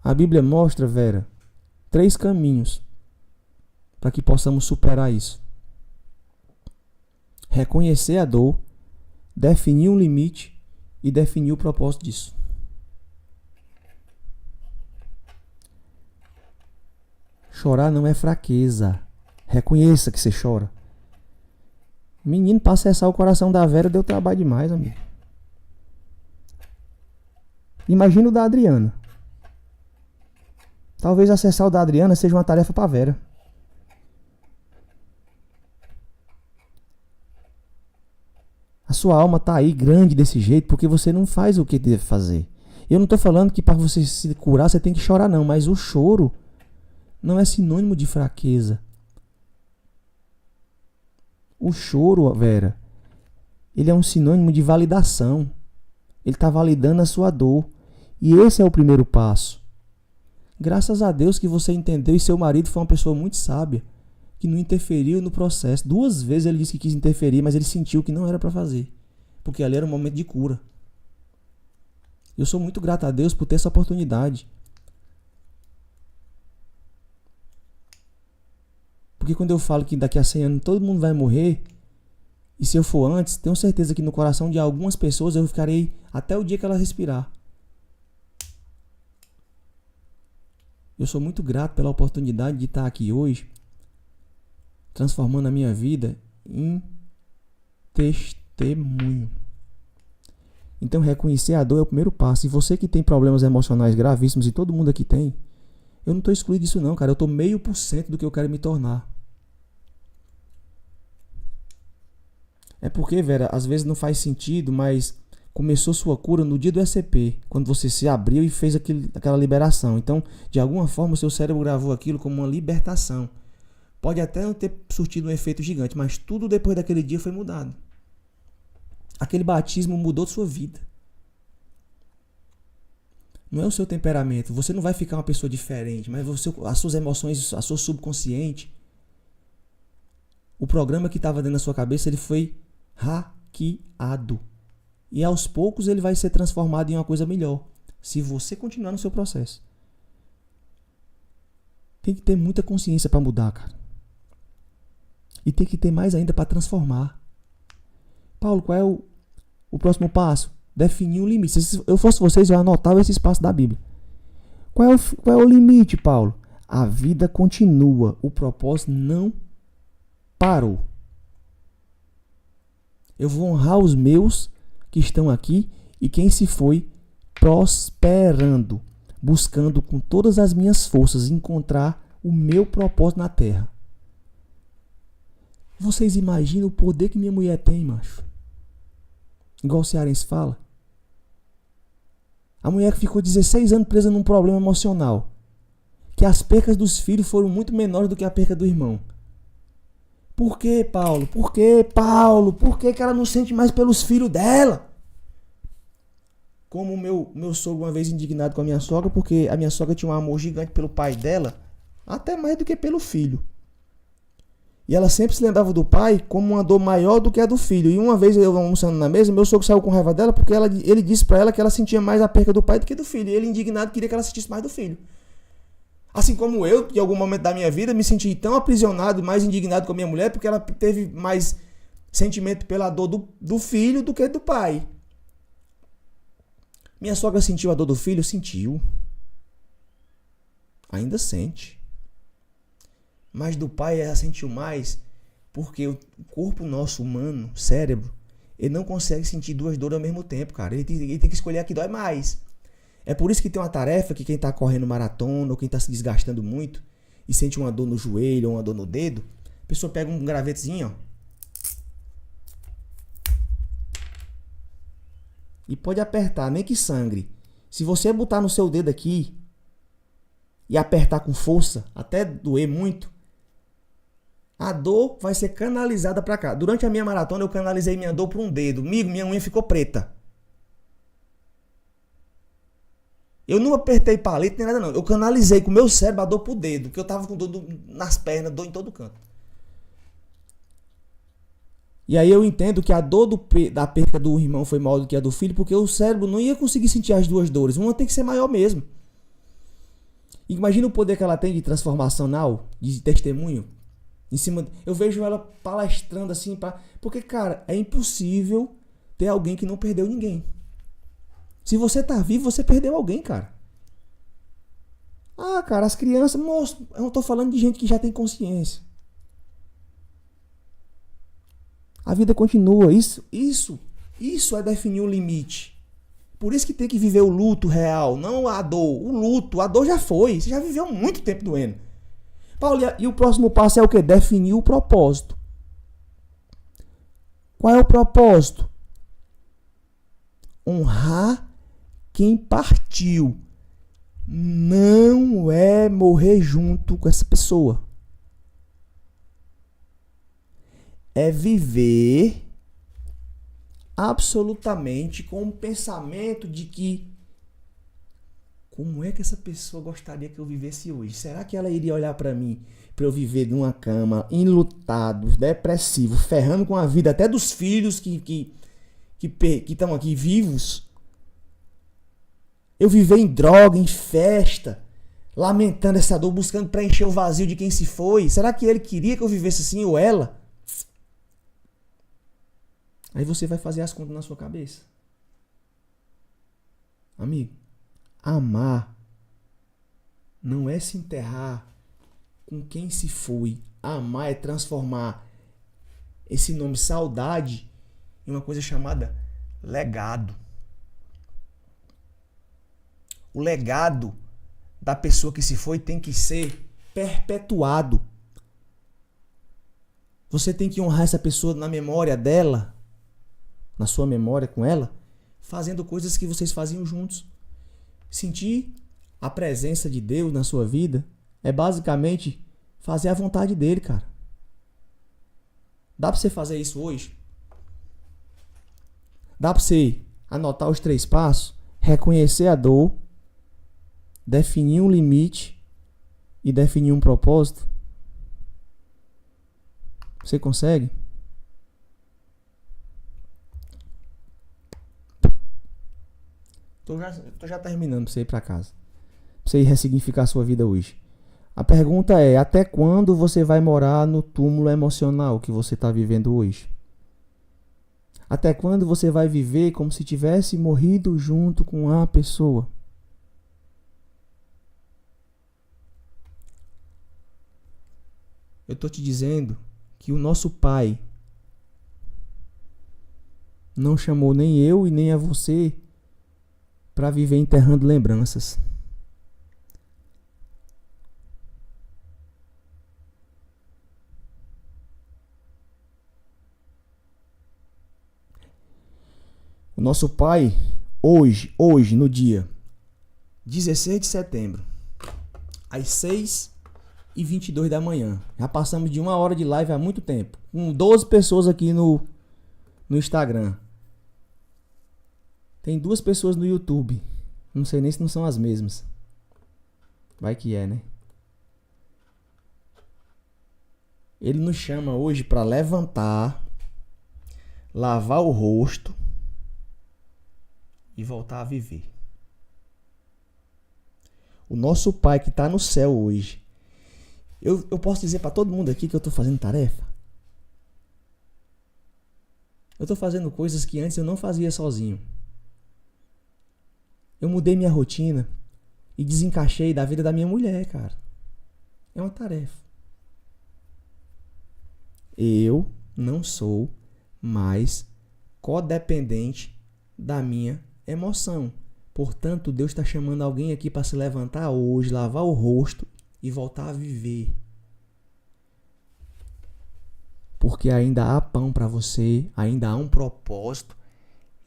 A Bíblia mostra, Vera, 3 caminhos para que possamos superar isso. Reconhecer a dor, definir um limite e definir o propósito disso. Chorar não é fraqueza. Reconheça que você chora. Menino, para acessar o coração da Vera deu trabalho demais, amigo. Imagina o da Adriana. Talvez acessar o da Adriana seja uma tarefa para Vera. A sua alma tá aí grande desse jeito porque você não faz o que deve fazer. Eu não tô falando que para você se curar você tem que chorar não, mas o choro não é sinônimo de fraqueza. O choro, Vera, ele é um sinônimo de validação. Ele está validando a sua dor. E esse é o primeiro passo. Graças a Deus que você entendeu e seu marido foi uma pessoa muito sábia, que não interferiu no processo. 2 vezes ele disse que quis interferir, mas ele sentiu que não era para fazer. Porque ali era um momento de cura. Eu sou muito grato a Deus por ter essa oportunidade. Porque quando eu falo que daqui a 100 anos todo mundo vai morrer, e se eu for antes, tenho certeza que no coração de algumas pessoas eu ficarei até o dia que ela respirar. Eu sou muito grato pela oportunidade de estar aqui hoje, transformando a minha vida em testemunho. Então, reconhecer a dor é o primeiro passo. E você que tem problemas emocionais gravíssimos, e todo mundo aqui tem, eu não estou excluído disso não, cara. Eu estou 0,5% do que eu quero me tornar. É porque, Vera, às vezes não faz sentido, mas começou sua cura no dia do ECP, quando você se abriu e fez aquela liberação. Então, de alguma forma, o seu cérebro gravou aquilo como uma libertação. Pode até não ter surtido um efeito gigante, mas tudo depois daquele dia foi mudado. Aquele batismo mudou sua vida. Não é o seu temperamento. Você não vai ficar uma pessoa diferente, mas as suas emoções, a sua subconsciente, o programa que estava dentro da sua cabeça, ele foi hackeado. E aos poucos ele vai ser transformado em uma coisa melhor, se você continuar no seu processo. Tem que ter muita consciência para mudar, cara. E tem que ter mais ainda para transformar. Paulo, qual é o próximo passo? Definir um limite. Se eu fosse vocês, eu anotava esse espaço da Bíblia. Qual é o limite, Paulo? A vida continua. O propósito não parou. Eu vou honrar os meus que estão aqui e quem se foi prosperando, buscando com todas as minhas forças encontrar o meu propósito na terra. Vocês imaginam o poder que minha mulher tem, macho? Igual o cearense fala. A mulher que ficou 16 anos presa num problema emocional, que as percas dos filhos foram muito menores do que a perca do irmão. Por que, Paulo? Por que, Paulo? Por que ela não sente mais pelos filhos dela? Como o meu sogro uma vez indignado com a minha sogra, porque a minha sogra tinha um amor gigante pelo pai dela, até mais do que pelo filho. E ela sempre se lembrava do pai como uma dor maior do que a do filho. E uma vez eu almoçando na mesa, meu sogro saiu com raiva dela porque ele disse pra ela que ela sentia mais a perca do pai do que do filho. E ele, indignado, queria que ela sentisse mais do filho. Assim como eu, em algum momento da minha vida, me senti tão aprisionado, mais indignado com a minha mulher, porque ela teve mais sentimento pela dor do filho do que do pai. Minha sogra sentiu a dor do filho? Sentiu. Ainda sente. Mas do pai ela sentiu mais, porque o corpo nosso humano, cérebro, ele não consegue sentir 2 dores ao mesmo tempo, cara. Ele tem que escolher a que dói mais. É por isso que tem uma tarefa que quem está correndo maratona ou quem está se desgastando muito e sente uma dor no joelho ou uma dor no dedo, a pessoa pega um gravetezinho, ó, e pode apertar, nem que sangre. Se você botar no seu dedo aqui e apertar com força, até doer muito, a dor vai ser canalizada para cá. Durante a minha maratona eu canalizei minha dor para um dedo. Minha unha ficou preta. Eu não apertei palito nem nada não. Eu canalizei com o meu cérebro a dor pro dedo, porque eu tava com dor nas pernas, dor em todo canto. E aí eu entendo que a dor da perca do irmão foi maior do que a do filho, porque o cérebro não ia conseguir sentir as 2 dores. Uma tem que ser maior mesmo. Imagina o poder que ela tem de transformacional, de testemunho. Em cima, eu vejo ela palestrando assim, porque, cara, é impossível ter alguém que não perdeu ninguém. Se você tá vivo, você perdeu alguém, cara. Ah, cara, as crianças, moço, eu não tô falando de gente que já tem consciência. A vida continua. Isso é definir um limite. Por isso que tem que viver o luto real, não a dor. O luto, a dor já foi. Você já viveu muito tempo doendo. Paulo, e o próximo passo é o quê? Definir o propósito. Qual é o propósito? Honrar quem partiu. Não é morrer junto com essa pessoa. É viver absolutamente com o pensamento de que como é que essa pessoa gostaria que eu vivesse hoje? Será que ela iria olhar para mim, para eu viver numa cama, enlutado, depressivo, ferrando com a vida até dos filhos que estão aqui vivos? Eu viver em droga, em festa, lamentando essa dor, buscando preencher o vazio de quem se foi. Será que ele queria que eu vivesse assim ou ela? Aí você vai fazer as contas na sua cabeça. Amigo, amar não é se enterrar com quem se foi. Amar é transformar esse nome saudade em uma coisa chamada legado. O legado da pessoa que se foi tem que ser perpetuado. Você tem que honrar essa pessoa na memória dela, na sua memória com ela, fazendo coisas que vocês faziam juntos. Sentir a presença de Deus na sua vida é basicamente fazer a vontade dele, cara. Dá pra você fazer isso hoje? Dá pra você anotar os 3 passos, reconhecer a dor, definir um limite e definir um propósito? Você consegue? Tô já terminando pra você ir pra casa. Pra você ir ressignificar a sua vida hoje. A pergunta é, até quando você vai morar no túmulo emocional que você tá vivendo hoje? Até quando você vai viver como se tivesse morrido junto com a pessoa? Eu tô te dizendo que o nosso Pai não chamou nem eu e nem a você para viver enterrando lembranças. O nosso Pai, hoje, no dia 16 de setembro, às 6h22 da manhã, já passamos de 1 hora de live há muito tempo, com 12 pessoas aqui no Instagram. Tem 2 pessoas no YouTube, não sei nem se não são as mesmas. Vai que é, né? Ele nos chama hoje para levantar, lavar o rosto e voltar a viver. O nosso Pai que está no céu hoje. Eu posso dizer para todo mundo aqui que eu estou fazendo tarefa? Eu estou fazendo coisas que antes eu não fazia sozinho. Eu mudei minha rotina e desencaixei da vida da minha mulher, cara. É uma tarefa. Eu não sou mais codependente da minha emoção. Portanto, Deus está chamando alguém aqui para se levantar hoje, lavar o rosto e voltar a viver. Porque ainda há pão para você, ainda há um propósito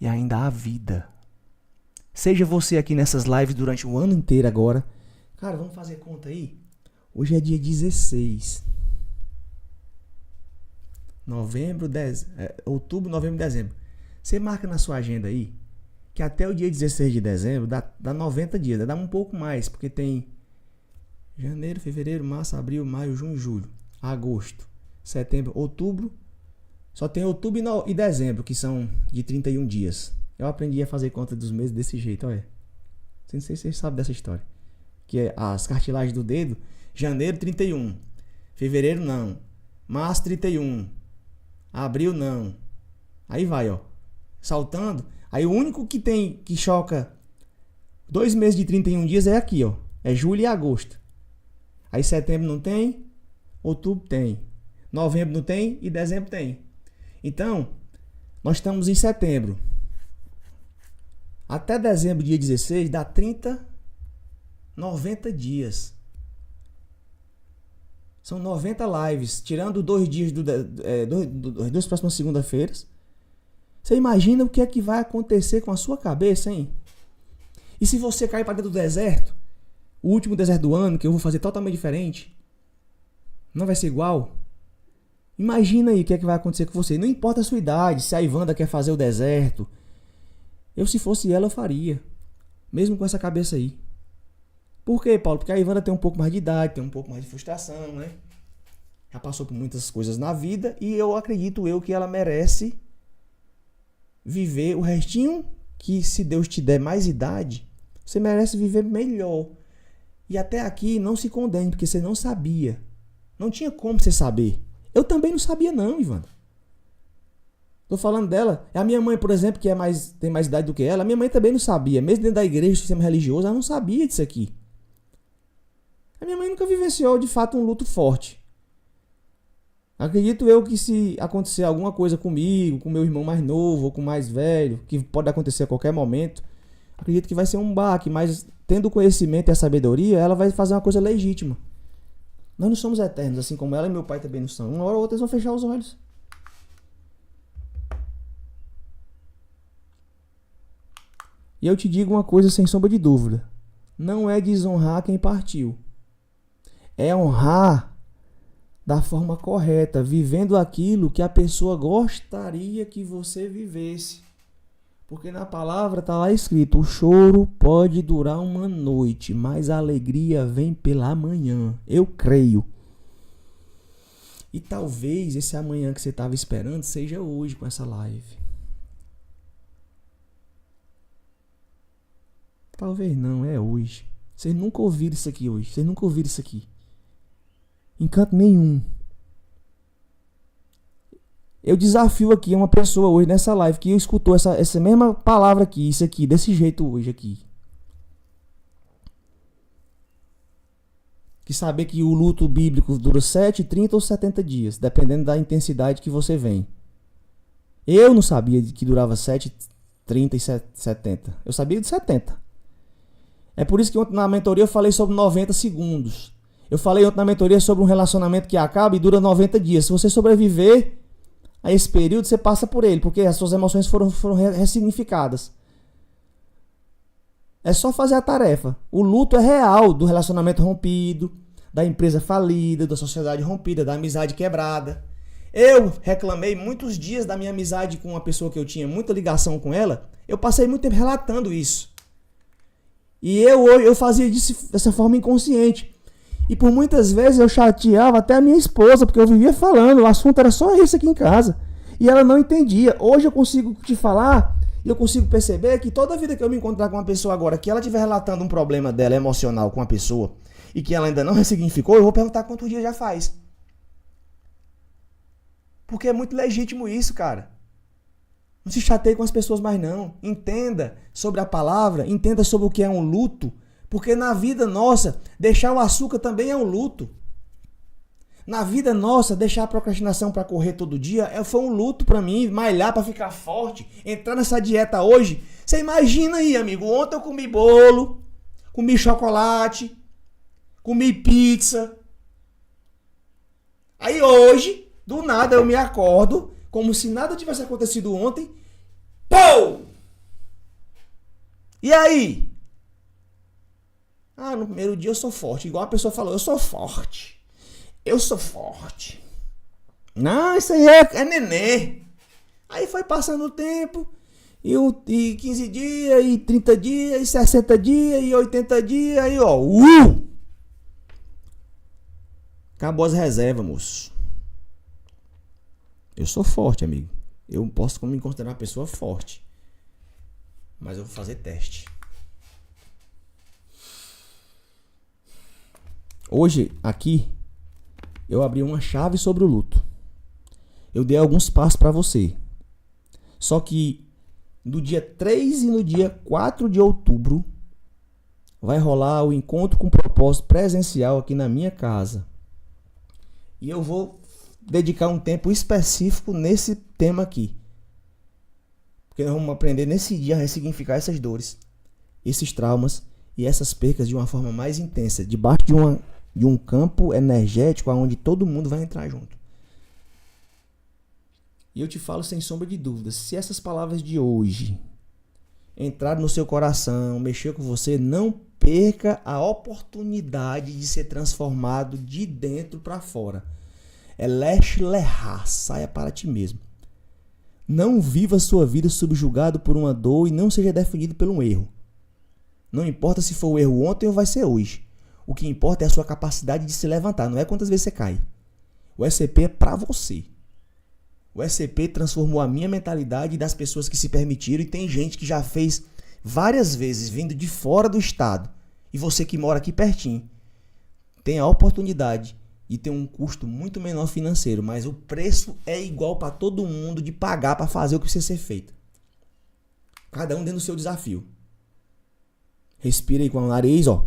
e ainda há vida. Seja você aqui nessas lives durante o ano inteiro agora. Cara, vamos fazer conta aí? Hoje é dia 16. Outubro, novembro, dezembro. Você marca na sua agenda aí que até o dia 16 de dezembro dá 90 dias. Dá um pouco mais, porque tem janeiro, fevereiro, março, abril, maio, junho, julho, agosto, setembro, outubro. Só tem outubro e dezembro, que são de 31 dias. Eu aprendi a fazer conta dos meses desse jeito, olha. Não sei se vocês sabem dessa história. Que é as cartilagens do dedo. Janeiro, 31. Fevereiro, não. Março, 31. Abril, não. Aí vai, ó. Saltando. Aí o único que choca 2 meses de 31 dias é aqui, ó. É julho e agosto. Aí setembro não tem. Outubro tem. Novembro não tem e dezembro tem. Então, nós estamos em setembro. Até dezembro, dia 16, dá 90 dias. São 90 lives, tirando 2 dias duas próximas segunda-feiras. Você imagina o que é que vai acontecer com a sua cabeça, hein? E se você cair para dentro do deserto, o último deserto do ano, que eu vou fazer totalmente diferente, não vai ser igual? Imagina aí o que é que vai acontecer com você. Não importa a sua idade, se a Ivanda quer fazer o deserto. Eu, se fosse ela, eu faria. Mesmo com essa cabeça aí. Por quê, Paulo? Porque a Ivanda tem um pouco mais de idade, tem um pouco mais de frustração, né? Já passou por muitas coisas na vida e eu acredito que ela merece viver o restinho que, se Deus te der mais idade, você merece viver melhor. E até aqui não se condene, porque você não sabia. Não tinha como você saber. Eu também não sabia não, Ivana. Tô falando dela. A minha mãe, por exemplo, que tem mais idade do que ela, a minha mãe também não sabia. Mesmo dentro da igreja, do sistema religioso, ela não sabia disso aqui. A minha mãe nunca vivenciou, de fato, um luto forte. Acredito eu que se acontecer alguma coisa comigo, com meu irmão mais novo ou com o mais velho, que pode acontecer a qualquer momento, acredito que vai ser um baque, mas tendo o conhecimento e a sabedoria, ela vai fazer uma coisa legítima. Nós não somos eternos, assim como ela e meu pai também não são. Uma hora ou outra eles vão fechar os olhos. E eu te digo uma coisa sem sombra de dúvida. Não é desonrar quem partiu. É honrar da forma correta, vivendo aquilo que a pessoa gostaria que você vivesse. Porque na palavra está lá escrito: o choro pode durar uma noite, mas a alegria vem pela manhã. Eu creio. E talvez esse amanhã que você estava esperando seja hoje com essa live. Talvez não, é hoje. Vocês nunca ouviram isso aqui hoje. Vocês nunca ouviram isso aqui. Em canto nenhum. Eu desafio aqui uma pessoa hoje nessa live que escutou essa mesma palavra aqui, isso aqui, desse jeito hoje aqui. Que saber que o luto bíblico dura 7, 30 ou 70 dias, dependendo da intensidade que você vem. Eu não sabia que durava 7, 30 e 70. Eu sabia de 70. É por isso que ontem na mentoria eu falei sobre 90 segundos. Eu falei ontem na mentoria sobre um relacionamento que acaba e dura 90 dias. Se você sobreviver a esse período, você passa por ele, porque as suas emoções foram ressignificadas. É só fazer a tarefa. O luto é real do relacionamento rompido, da empresa falida, da sociedade rompida, da amizade quebrada. Eu reclamei muitos dias da minha amizade com uma pessoa que eu tinha muita ligação com ela. Eu passei muito tempo relatando isso. E eu fazia disso dessa forma inconsciente. E por muitas vezes eu chateava até a minha esposa, porque eu vivia falando, o assunto era só isso aqui em casa. E ela não entendia. Hoje eu consigo te falar e eu consigo perceber que toda vida que eu me encontrar com uma pessoa agora, que ela estiver relatando um problema dela emocional com uma pessoa e que ela ainda não ressignificou, eu vou perguntar quantos dias já faz. Porque é muito legítimo isso, cara. Não se chateie com as pessoas mais não. Entenda sobre a palavra, entenda sobre o que é um luto. Porque na vida nossa, deixar o açúcar também é um luto. Na vida nossa, deixar a procrastinação para correr todo dia foi um luto para mim. Malhar para ficar forte, entrar nessa dieta hoje. Você imagina aí, amigo. Ontem eu comi bolo, comi chocolate, comi pizza. Aí hoje, do nada eu me acordo, como se nada tivesse acontecido ontem. Pou! E aí? No primeiro dia eu sou forte. Igual a pessoa falou, eu sou forte. Eu sou forte. Não, isso aí é nenê. Aí foi passando o tempo. E 15 dias, e 30 dias, e 60 dias, e 80 dias. Aí ó, acabou as reservas, moço. Eu sou forte, amigo. Eu posso me considerar uma pessoa forte. Mas eu vou fazer teste. Hoje, aqui, eu abri uma chave sobre o luto. Eu dei alguns passos para você. Só que no dia 3 e no dia 4 de outubro vai rolar o encontro com propósito presencial aqui na minha casa. E eu vou dedicar um tempo específico nesse tema aqui. Porque nós vamos aprender nesse dia a ressignificar essas dores, esses traumas e essas percas de uma forma mais intensa, debaixo de um campo energético onde todo mundo vai entrar junto. E eu te falo sem sombra de dúvidas, se essas palavras de hoje entraram no seu coração, mexeu com você, não perca a oportunidade de ser transformado de dentro para fora. Elesh lehá, saia para ti mesmo. Não viva sua vida subjugado por uma dor e não seja definido por um erro. Não importa se foi o erro ontem ou vai ser hoje. O que importa é a sua capacidade de se levantar, não é quantas vezes você cai. O SCP é para você. O SCP transformou a minha mentalidade das pessoas que se permitiram, e tem gente que já fez várias vezes vindo de fora do estado. E você que mora aqui pertinho tem a oportunidade de ter um custo muito menor financeiro, mas o preço é igual para todo mundo de pagar para fazer o que precisa ser feito. Cada um dentro do seu desafio. Respira aí com o nariz, ó.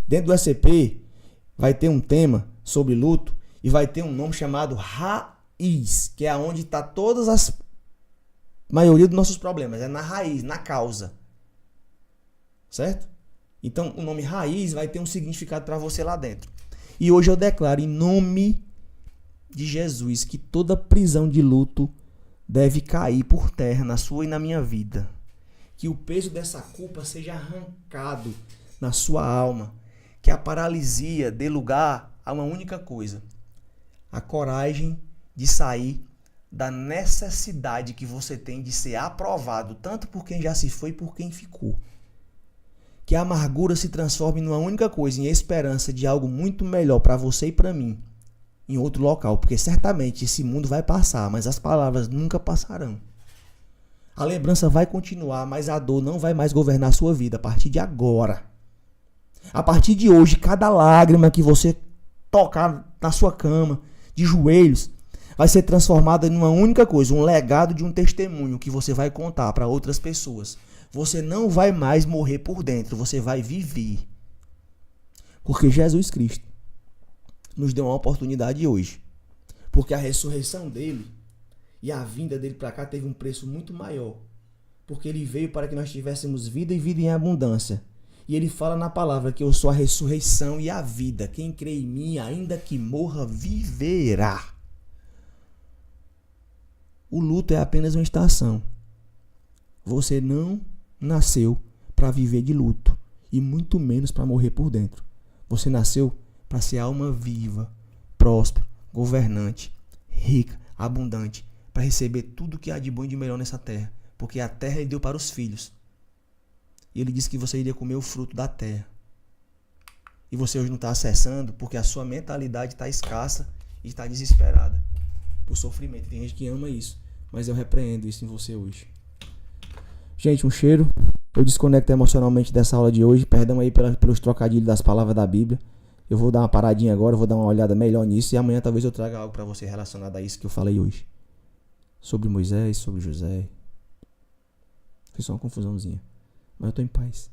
Dentro do SCP vai ter um tema sobre luto e vai ter um nome chamado raiz, que é onde está todas as maioria dos nossos problemas, é na raiz, na causa. Certo? Então, o nome raiz vai ter um significado para você lá dentro. E hoje eu declaro em nome de Jesus que toda prisão de luto deve cair por terra na sua e na minha vida. Que o peso dessa culpa seja arrancado na sua alma. Que a paralisia dê lugar a uma única coisa: a coragem de sair da necessidade que você tem de ser aprovado, tanto por quem já se foi e por quem ficou. Que a amargura se transforme numa única coisa, em esperança de algo muito melhor para você e para mim, em outro local, porque certamente esse mundo vai passar, mas as palavras nunca passarão. A lembrança vai continuar, mas a dor não vai mais governar a sua vida a partir de agora. A partir de hoje, cada lágrima que você tocar na sua cama, de joelhos, vai ser transformada em uma única coisa, um legado de um testemunho que você vai contar para outras pessoas. Você não vai mais morrer por dentro, você vai viver. Porque Jesus Cristo nos deu uma oportunidade hoje. Porque a ressurreição dele e a vinda dele para cá teve um preço muito maior. Porque ele veio para que nós tivéssemos vida e vida em abundância. E ele fala na palavra que eu sou a ressurreição e a vida. Quem crê em mim, ainda que morra, viverá. O luto é apenas uma estação. Você não nasceu para viver de luto e muito menos para morrer por dentro. Você nasceu para ser alma viva, próspera, governante, rica, abundante, para receber tudo que há de bom e de melhor nessa terra, porque a terra ele deu para os filhos. E ele disse que você iria comer o fruto da terra. E você hoje não está acessando porque a sua mentalidade está escassa e está desesperada por sofrimento. Tem gente que ama isso, mas eu repreendo isso em você hoje. Gente, um cheiro. Eu desconecto emocionalmente dessa aula de hoje. Perdão aí pelos trocadilhos das palavras da Bíblia. Eu vou dar uma paradinha agora, vou dar uma olhada melhor nisso. E amanhã talvez eu traga algo para você relacionado a isso que eu falei hoje. Sobre Moisés, sobre José. Foi só uma confusãozinha. Mas eu estou em paz.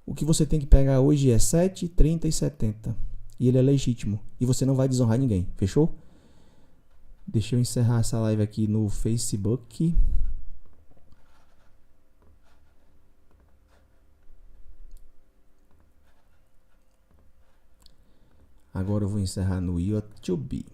O que você tem que pegar hoje é 7, 30 e 70. E ele é legítimo. E você não vai desonrar ninguém. Fechou? Deixa eu encerrar essa live aqui no Facebook. Agora eu vou encerrar no YouTube.